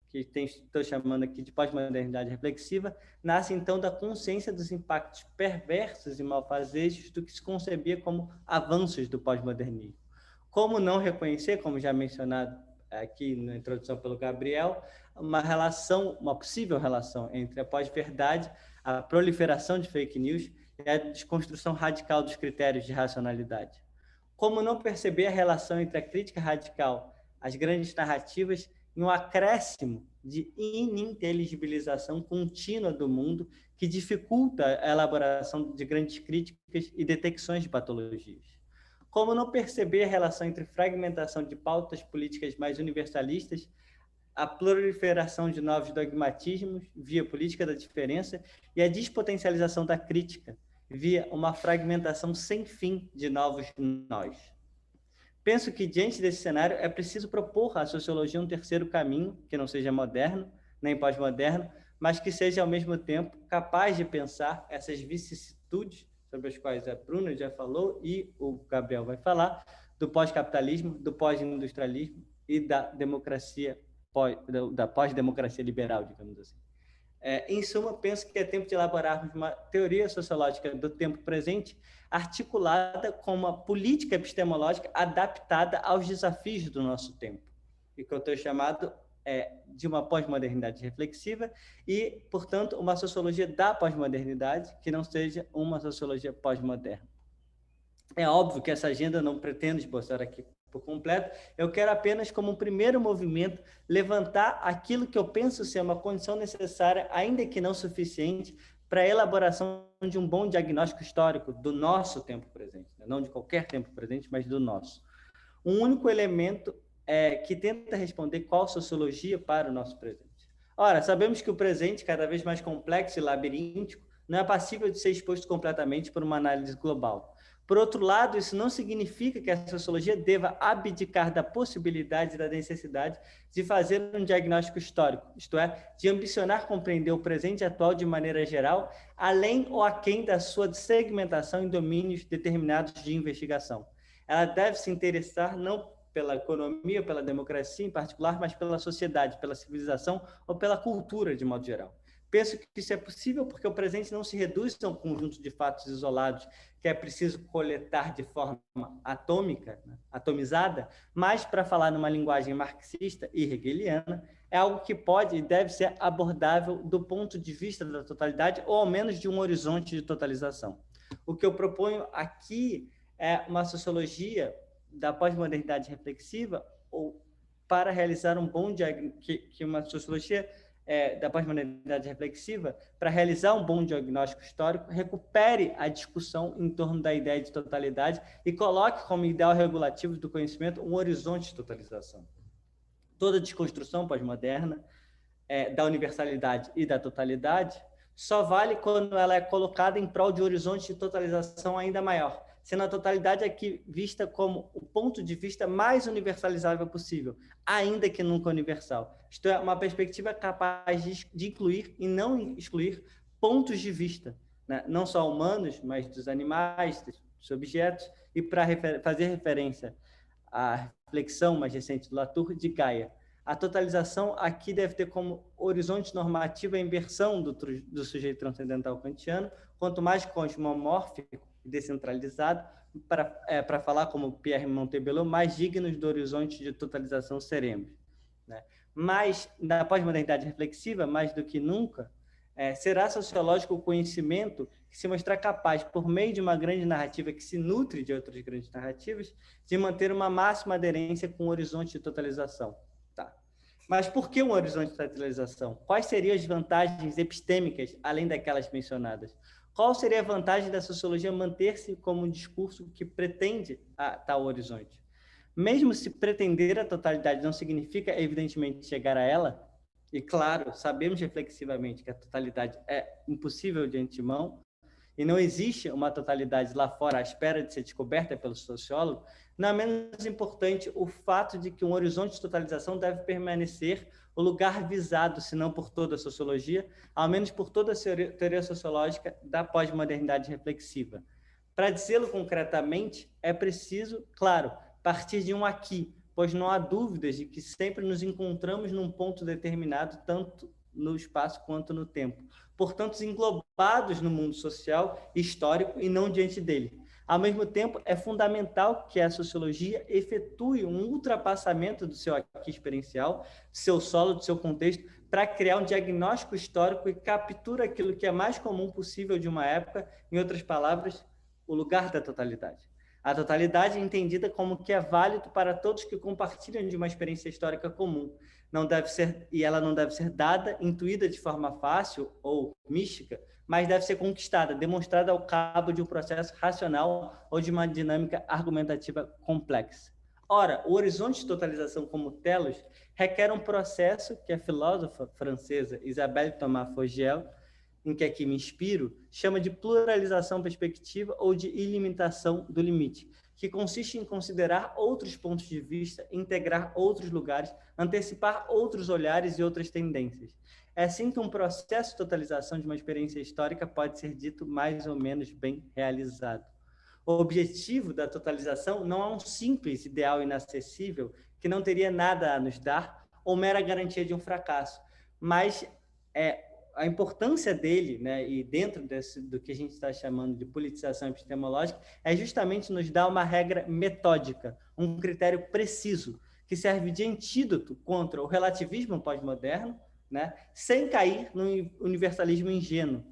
que estou chamando aqui de pós-modernidade reflexiva, nasce então da consciência dos impactos perversos e malfazejos do que se concebia como avanços do pós-modernismo. Como não reconhecer, como já mencionado aqui na introdução pelo Gabriel, uma possível relação entre a pós-verdade, a proliferação de fake news e a desconstrução radical dos critérios de racionalidade. Como não perceber a relação entre a crítica radical, as grandes narrativas e um acréscimo de ininteligibilização contínua do mundo que dificulta a elaboração de grandes críticas e detecções de patologias. Como não perceber a relação entre fragmentação de pautas políticas mais universalistas, a proliferação de novos dogmatismos via política da diferença e a despotencialização da crítica via uma fragmentação sem fim de novos nós. Penso que, diante desse cenário, é preciso propor à sociologia um terceiro caminho, que não seja moderno, nem pós-moderno, mas que seja, ao mesmo tempo, capaz de pensar essas vicissitudes sobre as quais a Bruna já falou e o Gabriel vai falar, do pós-capitalismo, do pós-industrialismo e da pós-democracia liberal, digamos assim. Em suma, penso que é tempo de elaborarmos uma teoria sociológica do tempo presente articulada com uma política epistemológica adaptada aos desafios do nosso tempo, e que eu estou chamado de uma pós-modernidade reflexiva e, portanto, uma sociologia da pós-modernidade que não seja uma sociologia pós-moderna. É óbvio que essa agenda não pretendo esboçar aqui por completo, eu quero apenas, como um primeiro movimento, levantar aquilo que eu penso ser uma condição necessária, ainda que não suficiente, para a elaboração de um bom diagnóstico histórico do nosso tempo presente, não de qualquer tempo presente, mas do nosso. Um único elemento que tenta responder qual sociologia para o nosso presente. Ora, sabemos que o presente, cada vez mais complexo e labiríntico, não é passível de ser exposto completamente por uma análise global. Por outro lado, isso não significa que a sociologia deva abdicar da possibilidade e da necessidade de fazer um diagnóstico histórico, isto é, de ambicionar compreender o presente atual de maneira geral, além ou aquém da sua segmentação em domínios determinados de investigação. Ela deve se interessar não pela economia, pela democracia em particular, mas pela sociedade, pela civilização ou pela cultura de modo geral. Penso que isso é possível porque o presente não se reduz a um conjunto de fatos isolados que é preciso coletar de forma atômica, atomizada, mas, para falar numa linguagem marxista e hegeliana, é algo que pode e deve ser abordável do ponto de vista da totalidade ou, ao menos, de um horizonte de totalização. O que eu proponho aqui é uma sociologia da pós-modernidade reflexiva, ou para realizar um bom diagnóstico, que uma sociologia da pós-modernidade reflexiva, para realizar um bom diagnóstico histórico, recupere a discussão em torno da ideia de totalidade e coloque como ideal regulativo do conhecimento um horizonte de totalização. Toda desconstrução pós-moderna da universalidade e da totalidade só vale quando ela é colocada em prol de um horizonte de totalização ainda maior, sendo a totalidade aqui vista como o ponto de vista mais universalizável possível, ainda que nunca universal. Isto é, uma perspectiva capaz de incluir e não excluir pontos de vista, né? Não só humanos, mas dos animais, dos objetos, e para fazer referência à reflexão mais recente do Latour, de Gaia. A totalização aqui deve ter como horizonte normativo a inversão do sujeito transcendental kantiano, quanto mais cosmomórfico e descentralizado, para falar como Pierre Montebello, mais dignos do horizonte de totalização seremos. Né? Mas, na pós-modernidade reflexiva, mais do que nunca, será sociológico o conhecimento que se mostrar capaz, por meio de uma grande narrativa que se nutre de outras grandes narrativas, de manter uma máxima aderência com o horizonte de totalização. Tá. Mas por que um horizonte de totalização? Quais seriam as vantagens epistêmicas, além daquelas mencionadas? Qual seria a vantagem da sociologia manter-se como um discurso que pretende a tal horizonte? Mesmo se pretender a totalidade não significa, evidentemente, chegar a ela, e, claro, sabemos reflexivamente que a totalidade é impossível de antemão, e não existe uma totalidade lá fora à espera de ser descoberta pelo sociólogo, não é menos importante o fato de que um horizonte de totalização deve permanecer o lugar visado, se não por toda a sociologia, ao menos por toda a teoria sociológica da pós-modernidade reflexiva. Para dizê-lo concretamente, é preciso, claro, partir de um aqui, pois não há dúvidas de que sempre nos encontramos num ponto determinado, tanto no espaço quanto no tempo. Portanto, englobados no mundo social e histórico e não diante dele. Ao mesmo tempo, é fundamental que a sociologia efetue um ultrapassamento do seu aqui experiencial, do seu solo, do seu contexto, para criar um diagnóstico histórico e captura aquilo que é mais comum possível de uma época, em outras palavras, o lugar da totalidade. A totalidade é entendida como que é válido para todos que compartilham de uma experiência histórica comum. Não deve ser, e ela não deve ser dada, intuída de forma fácil ou mística, mas deve ser conquistada, demonstrada ao cabo de um processo racional ou de uma dinâmica argumentativa complexa. Ora, o horizonte de totalização como telos requer um processo que a filósofa francesa Isabelle Thomas Fogiel, em que aqui me inspiro, chama de pluralização perspectiva ou de ilimitação do limite, que consiste em considerar outros pontos de vista, integrar outros lugares, antecipar outros olhares e outras tendências. É assim que um processo de totalização de uma experiência histórica pode ser dito mais ou menos bem realizado. O objetivo da totalização não é um simples ideal inacessível que não teria nada a nos dar ou mera garantia de um fracasso, mas a importância dele, né, e dentro do que a gente está chamando de politização epistemológica, é justamente nos dar uma regra metódica, um critério preciso, que serve de antídoto contra o relativismo pós-moderno, né, sem cair no universalismo ingênuo,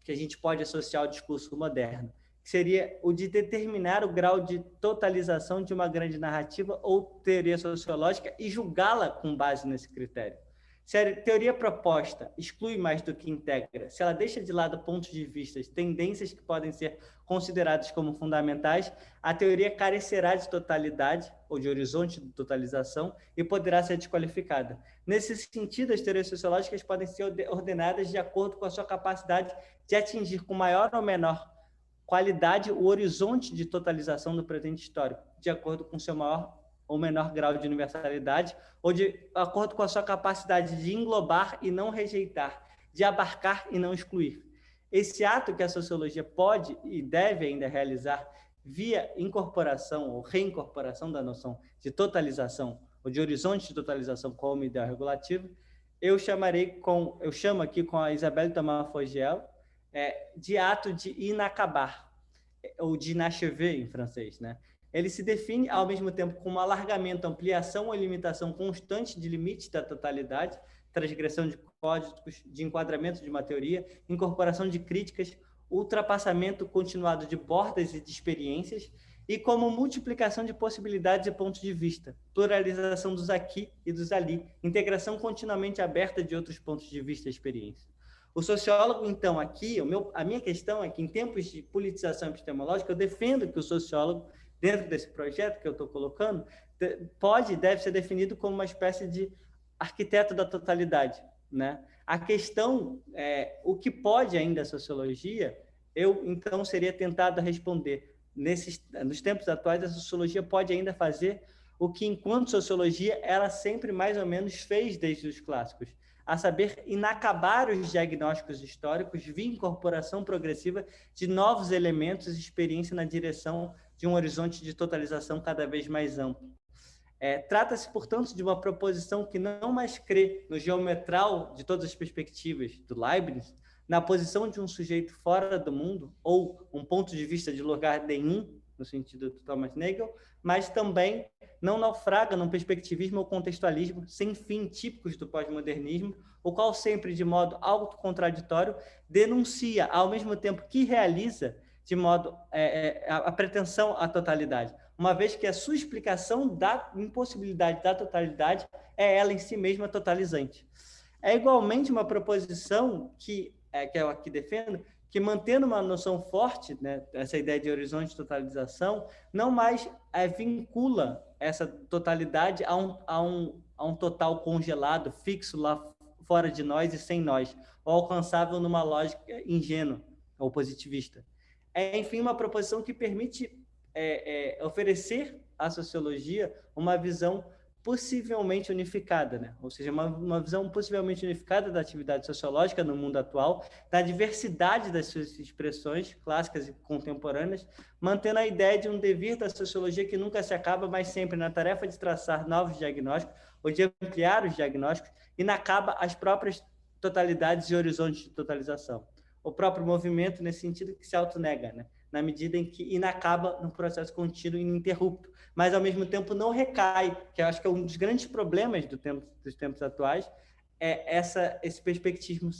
que a gente pode associar ao discurso moderno. que seria o de determinar o grau de totalização de uma grande narrativa ou teoria sociológica e julgá-la com base nesse critério. Se a teoria proposta exclui mais do que integra, se ela deixa de lado pontos de vista, tendências que podem ser consideradas como fundamentais, a teoria carecerá de totalidade ou de horizonte de totalização e poderá ser desqualificada. Nesse sentido, as teorias sociológicas podem ser ordenadas de acordo com a sua capacidade de atingir com maior ou menor qualidade o horizonte de totalização do presente histórico, de acordo com seu maior ou menor grau de universalidade, ou de acordo com a sua capacidade de englobar e não rejeitar, de abarcar e não excluir. Esse ato que a sociologia pode e deve ainda realizar via incorporação ou reincorporação da noção de totalização ou de horizonte de totalização como ideal regulativo, eu chamo aqui com a Isabelle Thomas-Fogiel de ato de inacabar, ou de inachever em francês, né? Ele se define, ao mesmo tempo, como alargamento, ampliação ou limitação constante de limites da totalidade, transgressão de códigos, de enquadramento de uma teoria, incorporação de críticas, ultrapassamento continuado de bordas e de experiências, e como multiplicação de possibilidades e pontos de vista, pluralização dos aqui e dos ali, integração continuamente aberta de outros pontos de vista e experiência. O sociólogo, então, aqui, a minha questão é que, em tempos de politização epistemológica, eu defendo que o sociólogo, dentro desse projeto que eu estou colocando, pode e deve ser definido como uma espécie de arquiteto da totalidade, né? A questão o que pode ainda a sociologia, eu, então, seria tentado a responder. Nos tempos atuais, a sociologia pode ainda fazer o que, enquanto sociologia, ela sempre mais ou menos fez desde os clássicos, a saber, inacabar os diagnósticos históricos via incorporação progressiva de novos elementos e experiência na direção de um horizonte de totalização cada vez mais amplo. Trata-se, portanto, de uma proposição que não mais crê no geometral de todas as perspectivas do Leibniz, na posição de um sujeito fora do mundo, ou um ponto de vista de lugar nenhum, no sentido do Thomas Nagel, mas também não naufraga num perspectivismo ou contextualismo sem fim típicos do pós-modernismo, o qual sempre, de modo autocontraditório, denuncia, ao mesmo tempo que realiza, de modo a pretensão à totalidade, uma vez que a sua explicação da impossibilidade da totalidade é ela em si mesma totalizante. É igualmente uma proposição que eu aqui defendo, que mantendo uma noção forte, né, essa ideia de horizonte de totalização, não mais vincula essa totalidade a um total congelado, fixo lá fora de nós e sem nós, ou alcançável numa lógica ingênua ou positivista. Enfim, uma proposição que permite oferecer à sociologia uma visão possivelmente unificada, né? Ou seja, uma visão possivelmente unificada da atividade sociológica no mundo atual, da diversidade das suas expressões clássicas e contemporâneas, mantendo a ideia de um devir da sociologia que nunca se acaba, mas sempre na tarefa de traçar novos diagnósticos ou de ampliar os diagnósticos, inacaba as próprias totalidades e horizontes de totalização. O próprio movimento, nesse sentido, que se autonega, né? Na medida em que inacaba num processo contínuo e ininterrupto, mas, ao mesmo tempo, não recai, que eu acho que é um dos grandes problemas dos tempos atuais, esse perspectivismo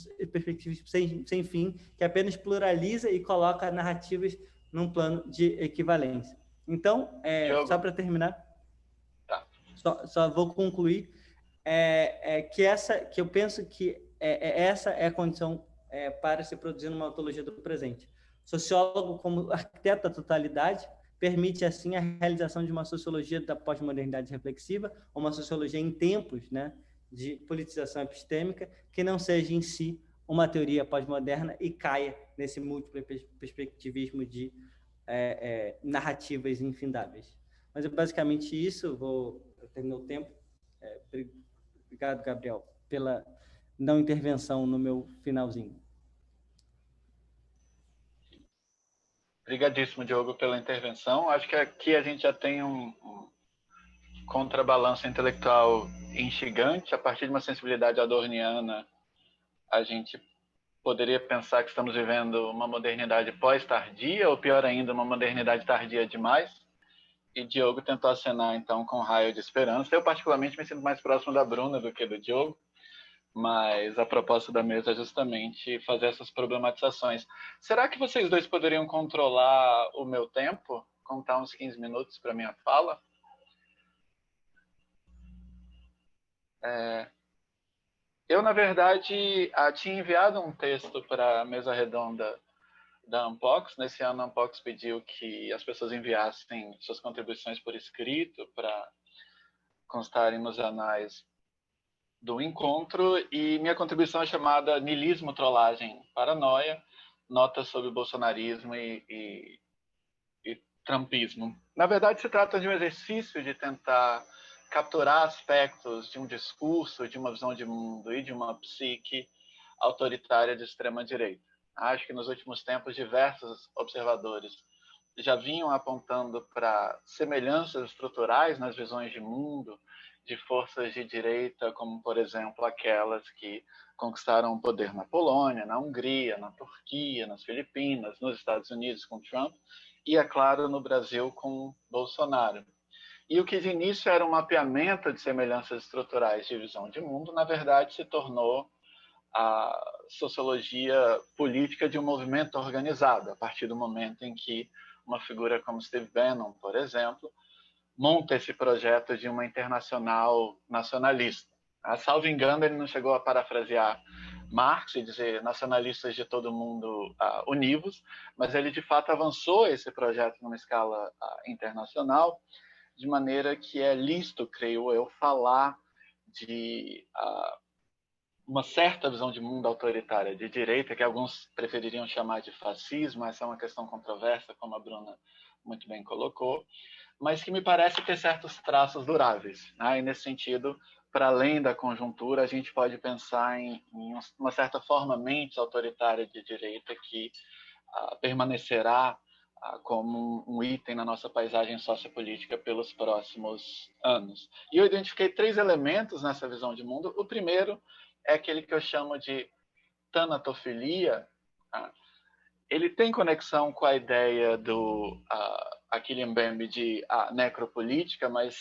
sem fim, que apenas pluraliza e coloca narrativas num plano de equivalência. Então, só para terminar, tá. só vou concluir, que eu penso que essa é a condição para se produzir uma ontologia do presente. Sociólogo, como arquiteto da totalidade, permite, assim, a realização de uma sociologia da pós-modernidade reflexiva, uma sociologia em tempos, né, de politização epistêmica, que não seja em si uma teoria pós-moderna e caia nesse múltiplo perspectivismo de narrativas infindáveis. Mas é basicamente isso. Eu terminei o tempo. Obrigado, Gabriel, pela não intervenção no meu finalzinho. Obrigadíssimo, Diogo, pela intervenção. Acho que aqui a gente já tem um contrabalanço intelectual instigante. A partir de uma sensibilidade adorniana, a gente poderia pensar que estamos vivendo uma modernidade pós-tardia, ou pior ainda, uma modernidade tardia demais. E Diogo tentou acenar, então, com um raio de esperança. Eu, particularmente, me sinto mais próximo da Bruna do que do Diogo, mas a proposta da mesa é justamente fazer essas problematizações. Será que vocês dois poderiam controlar o meu tempo? Contar uns 15 minutos para minha fala? Eu, na verdade, tinha enviado um texto para a mesa redonda da Unbox. Nesse ano, a Unbox pediu que as pessoas enviassem suas contribuições por escrito para constarem nos anais do encontro, e minha contribuição é chamada Niilismo, Trollagem, Paranoia, Notas sobre o Bolsonarismo e Trumpismo. Na verdade, se trata de um exercício de tentar capturar aspectos de um discurso, de uma visão de mundo e de uma psique autoritária de extrema-direita. Acho que nos últimos tempos diversos observadores já vinham apontando para semelhanças estruturais nas visões de mundo de forças de direita, como, por exemplo, aquelas que conquistaram o poder na Polônia, na Hungria, na Turquia, nas Filipinas, nos Estados Unidos com Trump e, é claro, no Brasil com Bolsonaro. E o que de início era um mapeamento de semelhanças estruturais de visão de mundo, na verdade se tornou a sociologia política de um movimento organizado, a partir do momento em que uma figura como Steve Bannon, por exemplo, monta esse projeto de uma internacional nacionalista. Salvo engano, ele não chegou a parafrasear Marx e dizer nacionalistas de todo mundo univos, mas ele de fato avançou esse projeto numa escala internacional, de maneira que é lícito, creio eu, falar de uma certa visão de mundo autoritária de direita, que alguns prefeririam chamar de fascismo. Essa é uma questão controversa, como a Bruna muito bem colocou, mas que me parece ter certos traços duráveis. E nesse sentido, para além da conjuntura, a gente pode pensar em uma certa forma mente autoritária de direita que permanecerá como um item na nossa paisagem sociopolítica pelos próximos anos. E eu identifiquei 3 elementos nessa visão de mundo. O primeiro é aquele que eu chamo de tanatofilia. Ele tem conexão com a ideia do Achille Mbembe de necropolítica, mas,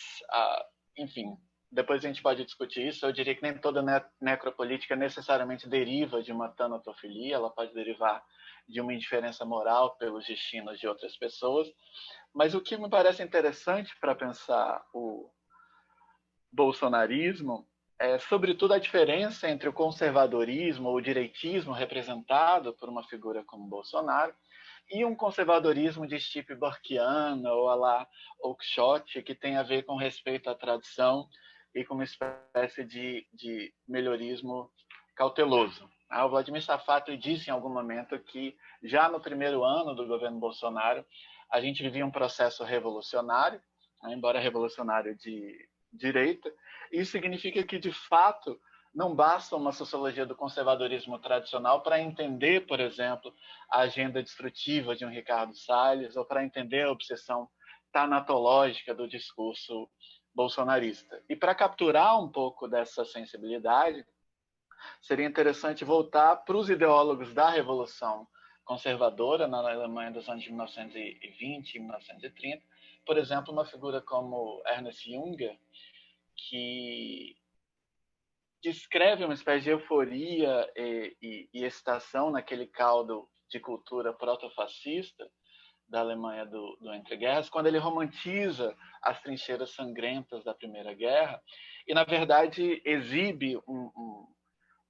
enfim, depois a gente pode discutir isso. Eu diria que nem toda necropolítica necessariamente deriva de uma tanatofilia, ela pode derivar de uma indiferença moral pelos destinos de outras pessoas. Mas o que me parece interessante para pensar o bolsonarismo é, sobretudo, a diferença entre o conservadorismo ou o direitismo representado por uma figura como Bolsonaro e um conservadorismo de tipo burkeano ou a la Oakeshott, que tem a ver com respeito à tradição e com uma espécie de melhorismo cauteloso. O Vladimir Safatli disse em algum momento que já no primeiro ano do governo Bolsonaro a gente vivia um processo revolucionário, embora revolucionário de direita. Isso significa que, de fato, não basta uma sociologia do conservadorismo tradicional para entender, por exemplo, a agenda destrutiva de um Ricardo Salles ou para entender a obsessão tanatológica do discurso bolsonarista. E para capturar um pouco dessa sensibilidade, seria interessante voltar para os ideólogos da Revolução Conservadora na Alemanha dos anos de 1920 e 1930. Por exemplo, uma figura como Ernest Junger, que descreve uma espécie de euforia e excitação naquele caldo de cultura protofascista da Alemanha do entreguerras, quando ele romantiza as trincheiras sangrentas da Primeira Guerra e, na verdade, exibe um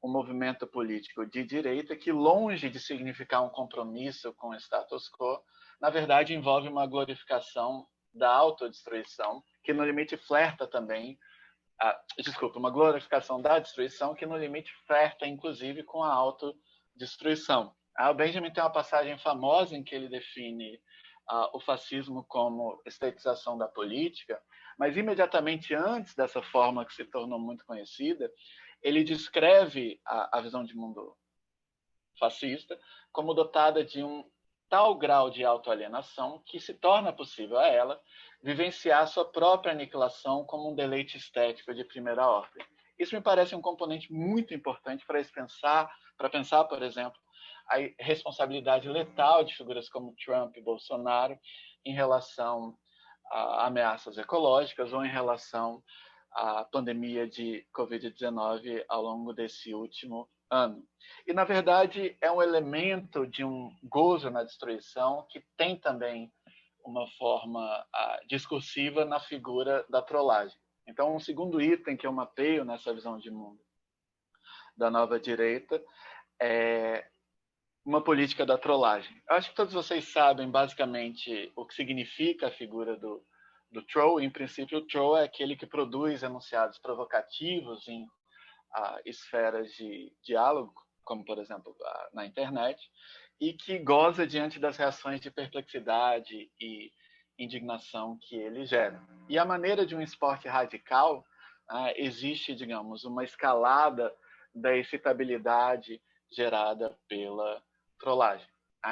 movimento político de direita que, longe de significar um compromisso com o status quo, na verdade envolve uma glorificação da autodestruição, que no limite flerta também uma glorificação da destruição que no limite flerta, inclusive, com a autodestruição. O Benjamin tem uma passagem famosa em que ele define o fascismo como estetização da política, mas imediatamente antes dessa forma que se tornou muito conhecida, ele descreve a visão de mundo fascista como dotada de um tal grau de autoalienação que se torna possível a ela vivenciar sua própria aniquilação como um deleite estético de primeira ordem. Isso me parece um componente muito importante para pensar, por exemplo, a responsabilidade letal de figuras como Trump e Bolsonaro em relação a ameaças ecológicas ou em relação a pandemia de Covid-19 ao longo desse último ano. E, na verdade, é um elemento de um gozo na destruição que tem também uma forma discursiva na figura da trollagem. Então, um segundo item que eu mapeio nessa visão de mundo da nova direita é uma política da trollagem. Eu acho que todos vocês sabem, basicamente, o que significa a figura do troll. Em princípio, o troll é aquele que produz enunciados provocativos em esferas de diálogo, como, por exemplo, na internet, e que goza diante das reações de perplexidade e indignação que ele gera. E a maneira de um esporte radical, existe, digamos, uma escalada da excitabilidade gerada pela trollagem.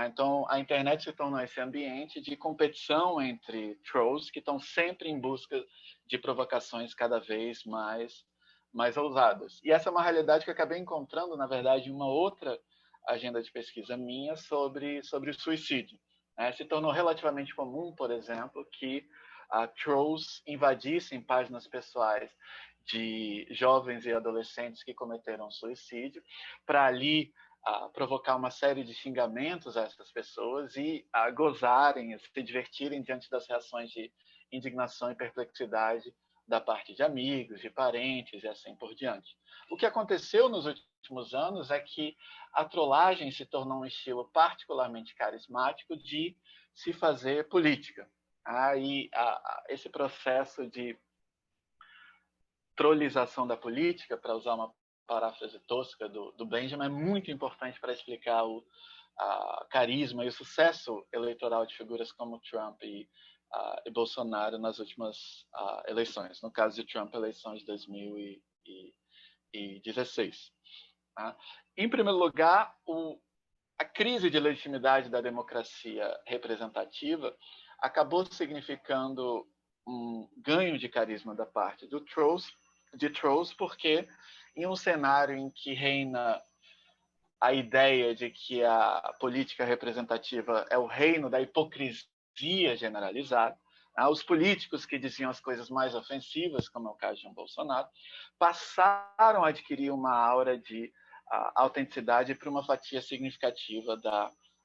Então, a internet se tornou esse ambiente de competição entre trolls que estão sempre em busca de provocações cada vez mais ousadas. E essa é uma realidade que eu acabei encontrando, na verdade, em uma outra agenda de pesquisa minha sobre o suicídio. Se tornou relativamente comum, por exemplo, que trolls invadissem páginas pessoais de jovens e adolescentes que cometeram suicídio, para ali provocar uma série de xingamentos a essas pessoas e gozarem, se divertirem diante das reações de indignação e perplexidade da parte de amigos, de parentes e assim por diante. O que aconteceu nos últimos anos é que a trollagem se tornou um estilo particularmente carismático de se fazer política. E esse processo de trollização da política, para usar uma paráfrase tosca do Benjamin, é muito importante para explicar o carisma e o sucesso eleitoral de figuras como Trump e Bolsonaro nas últimas eleições. No caso de Trump, eleições de 2016. Em primeiro lugar, a crise de legitimidade da democracia representativa acabou significando um ganho de carisma da parte de trolls, porque em um cenário em que reina a ideia de que a política representativa é o reino da hipocrisia generalizada, os políticos que diziam as coisas mais ofensivas, como é o caso de um Bolsonaro, passaram a adquirir uma aura de autenticidade para uma fatia significativa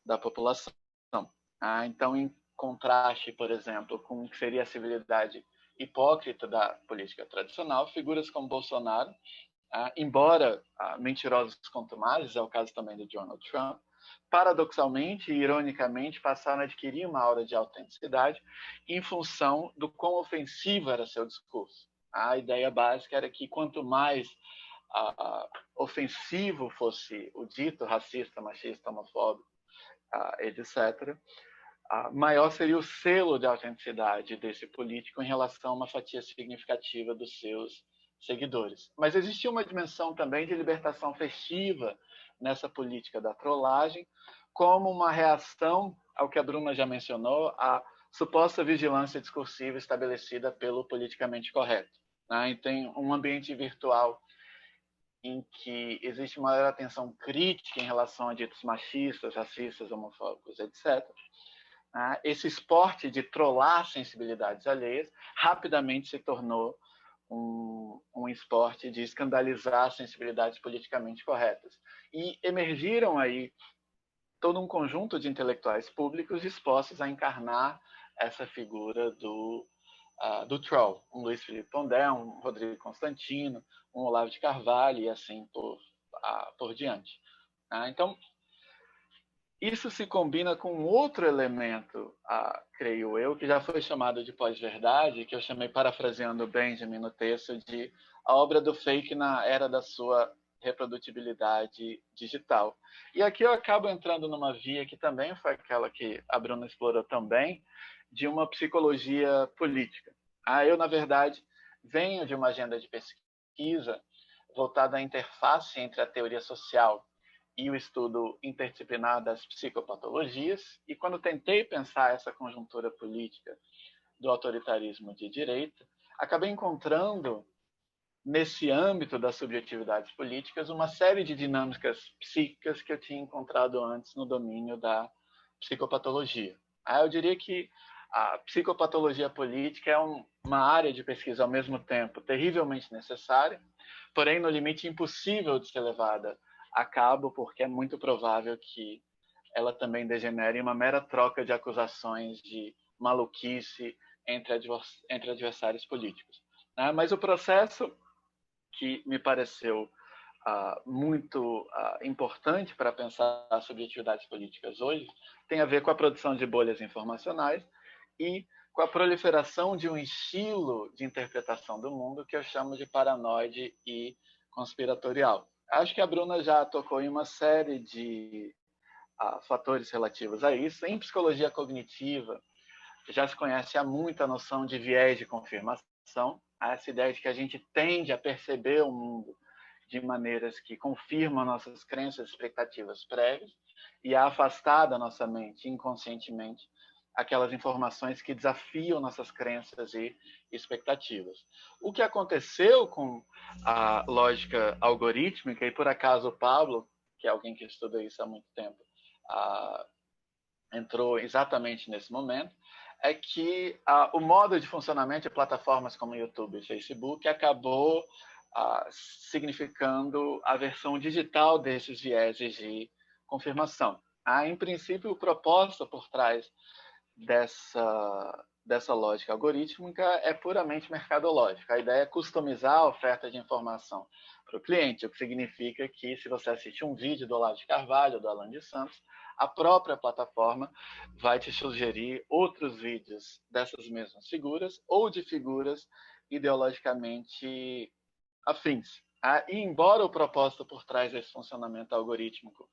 da população. Então, em contraste, por exemplo, com o que seria a civilidade hipócrita da política tradicional, figuras como Bolsonaro, embora mentirosos contumazes, é o caso também de Donald Trump, paradoxalmente e ironicamente passaram a adquirir uma aura de autenticidade em função do quão ofensivo era seu discurso. A ideia básica era que quanto mais ofensivo fosse o dito racista, machista, homofóbico, etc., maior seria o selo de autenticidade desse político em relação a uma fatia significativa dos seus seguidores. Mas existia uma dimensão também de libertação festiva nessa política da trollagem, como uma reação ao que a Bruna já mencionou, a suposta vigilância discursiva estabelecida pelo politicamente correto. E tem um ambiente virtual em que existe maior atenção crítica em relação a ditos machistas, racistas, homofóbicos, etc., esse esporte de trollar sensibilidades alheias rapidamente se tornou um esporte de escandalizar sensibilidades politicamente corretas. E emergiram aí todo um conjunto de intelectuais públicos dispostos a encarnar essa figura do troll. Um Luiz Felipe Pondé, um Rodrigo Constantino, um Olavo de Carvalho e assim por diante. Então, isso se combina com outro elemento, creio eu, que já foi chamado de pós-verdade, que eu chamei, parafraseando Benjamin no texto, de a obra do fake na era da sua reprodutibilidade digital. E aqui eu acabo entrando numa via que também foi aquela que a Bruna explorou também, de uma psicologia política. Eu, na verdade, venho de uma agenda de pesquisa voltada à interface entre a teoria social e o estudo interdisciplinar das psicopatologias, e quando tentei pensar essa conjuntura política do autoritarismo de direita, acabei encontrando, nesse âmbito das subjetividades políticas, uma série de dinâmicas psíquicas que eu tinha encontrado antes no domínio da psicopatologia. Eu diria que a psicopatologia política é uma área de pesquisa ao mesmo tempo terrivelmente necessária, porém no limite impossível de ser levada a cabo, porque é muito provável que ela também degenere em uma mera troca de acusações de maluquice entre adversários políticos. Mas o processo que me pareceu muito importante para pensar sobre atividades políticas hoje tem a ver com a produção de bolhas informacionais e com a proliferação de um estilo de interpretação do mundo que eu chamo de paranoide e conspiratorial. Acho que a Bruna já tocou em uma série de fatores relativos a isso. Em psicologia cognitiva, já se conhece há muito a noção de viés de confirmação, essa ideia de que a gente tende a perceber o mundo de maneiras que confirmam nossas crenças e expectativas prévias e a afastar da nossa mente, inconscientemente, aquelas informações que desafiam nossas crenças e expectativas. O que aconteceu com a lógica algorítmica, e por acaso o Pablo, que é alguém que estuda isso há muito tempo, entrou exatamente nesse momento, é que o modo de funcionamento de plataformas como YouTube e Facebook acabou significando a versão digital desses vieses de confirmação. Em princípio, o propósito por trás dessa lógica algorítmica é puramente mercadológica. A ideia é customizar a oferta de informação para o cliente, o que significa que se você assiste um vídeo do Olavo de Carvalho ou do Alan de Santos, a própria plataforma vai te sugerir outros vídeos dessas mesmas figuras ou de figuras ideologicamente afins. E embora o propósito por trás desse funcionamento algorítmico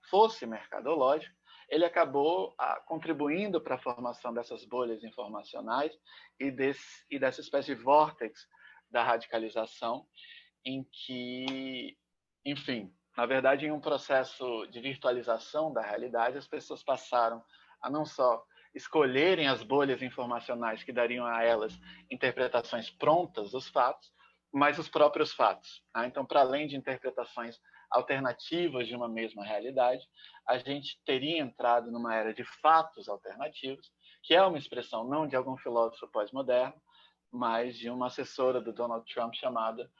fosse mercadológico, ele acabou contribuindo para a formação dessas bolhas informacionais e dessa espécie de vórtex da radicalização, em que, enfim, na verdade, em um processo de virtualização da realidade, as pessoas passaram a não só escolherem as bolhas informacionais que dariam a elas interpretações prontas dos fatos, mas os próprios fatos. Então, para além de interpretações alternativas de uma mesma realidade, a gente teria entrado numa era de fatos alternativos, que é uma expressão não de algum filósofo pós-moderno, mas de uma assessora do Donald Trump chamada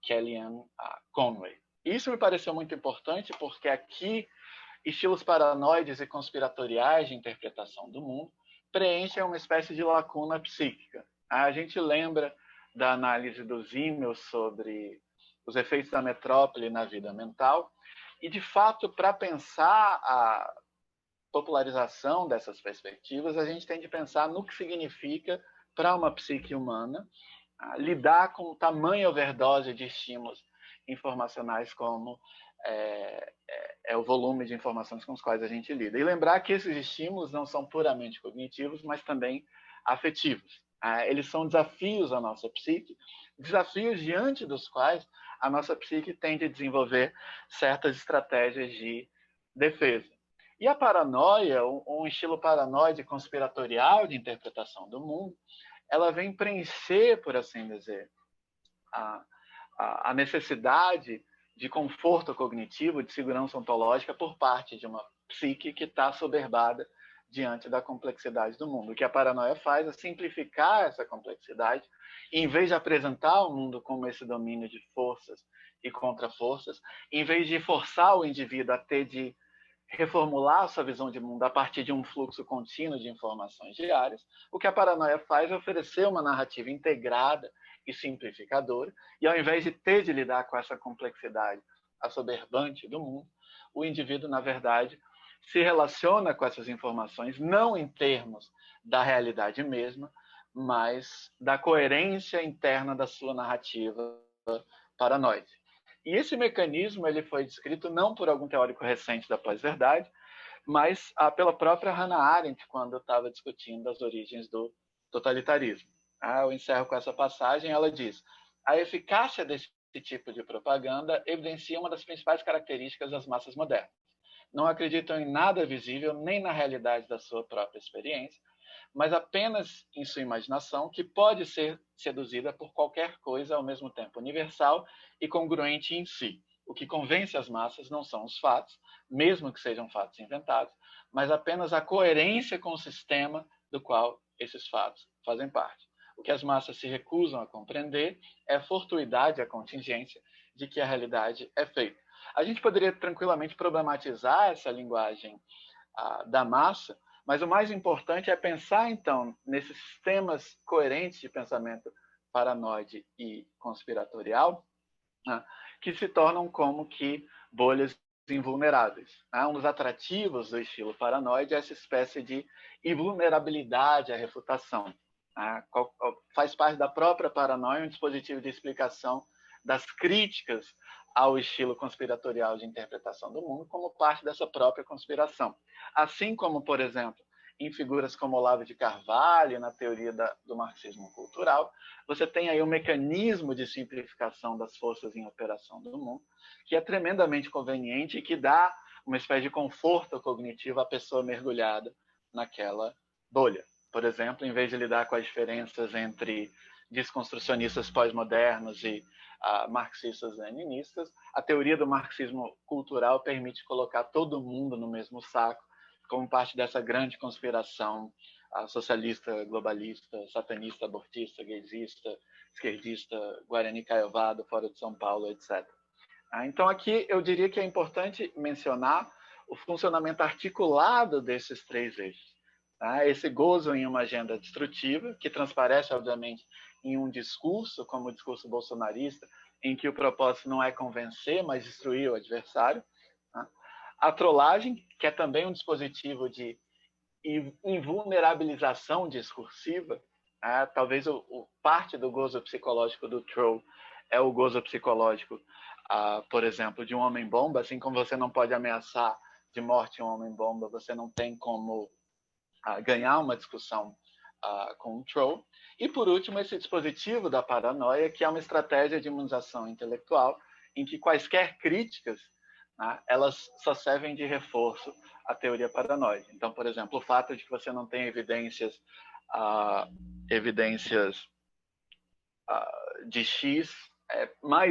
Kellyanne Conway. Isso me pareceu muito importante porque aqui estilos paranoides e conspiratoriais de interpretação do mundo preenchem uma espécie de lacuna psíquica. A gente lembra da análise do Zimmel sobre os efeitos da metrópole na vida mental e, de fato, para pensar a popularização dessas perspectivas, a gente tem de pensar no que significa para uma psique humana lidar com tamanha overdose de estímulos informacionais como é o volume de informações com os quais a gente lida. E lembrar que esses estímulos não são puramente cognitivos, mas também afetivos. Eles são desafios à nossa psique, desafios diante dos quais a nossa psique tende a desenvolver certas estratégias de defesa. E a paranoia, um estilo paranoide conspiratorial de interpretação do mundo, ela vem preencher, por assim dizer, a necessidade de conforto cognitivo, de segurança ontológica por parte de uma psique que está soberbada diante da complexidade do mundo. O que a paranoia faz é simplificar essa complexidade e, em vez de apresentar o mundo como esse domínio de forças e contraforças, em vez de forçar o indivíduo a ter de reformular a sua visão de mundo a partir de um fluxo contínuo de informações diárias, o que a paranoia faz é oferecer uma narrativa integrada e simplificadora, e ao invés de ter de lidar com essa complexidade assoberbante do mundo, o indivíduo, na verdade, se relaciona com essas informações não em termos da realidade mesma, mas da coerência interna da sua narrativa paranoide. E esse mecanismo ele foi descrito não por algum teórico recente da pós-verdade, mas pela própria Hannah Arendt, quando estava discutindo as origens do totalitarismo. Eu encerro com essa passagem, ela diz: a eficácia desse tipo de propaganda evidencia uma das principais características das massas modernas. Não acreditam em nada visível, nem na realidade da sua própria experiência, mas apenas em sua imaginação, que pode ser seduzida por qualquer coisa ao mesmo tempo universal e congruente em si. O que convence as massas não são os fatos, mesmo que sejam fatos inventados, mas apenas a coerência com o sistema do qual esses fatos fazem parte. O que as massas se recusam a compreender é a fortuidade, a contingência de que a realidade é feita. A gente poderia tranquilamente problematizar essa linguagem da massa, mas o mais importante é pensar, então, nesses sistemas coerentes de pensamento paranoide e conspiratorial, que se tornam como que bolhas invulneráveis. Um dos atrativos do estilo paranoide é essa espécie de invulnerabilidade à refutação. Faz parte da própria paranoia um dispositivo de explicação das críticas ao estilo conspiratorial de interpretação do mundo como parte dessa própria conspiração. Assim como, por exemplo, em figuras como Olavo de Carvalho, na teoria do marxismo cultural, você tem aí um mecanismo de simplificação das forças em operação do mundo, que é tremendamente conveniente e que dá uma espécie de conforto cognitivo à pessoa mergulhada naquela bolha. Por exemplo, em vez de lidar com as diferenças entre desconstrucionistas pós-modernos e marxistas-leninistas, a teoria do marxismo cultural permite colocar todo mundo no mesmo saco, como parte dessa grande conspiração socialista, globalista, satanista, abortista, gaysista, esquerdista, Guarani Caiovado, fora de São Paulo, etc. Então, aqui eu diria que é importante mencionar o funcionamento articulado desses três eixos. Esse gozo em uma agenda destrutiva, que transparece, obviamente, em um discurso, como o discurso bolsonarista, em que o propósito não é convencer, mas destruir o adversário. A trollagem, que é também um dispositivo de invulnerabilização discursiva. Talvez parte do gozo psicológico do troll é o gozo psicológico, por exemplo, de um homem-bomba. Assim como você não pode ameaçar de morte um homem-bomba, você não tem como ganhar uma discussão com um troll. E, por último, esse dispositivo da paranoia, que é uma estratégia de imunização intelectual em que quaisquer críticas elas só servem de reforço à teoria paranoide. Então, por exemplo, o fato de que você não tem evidências de X é mais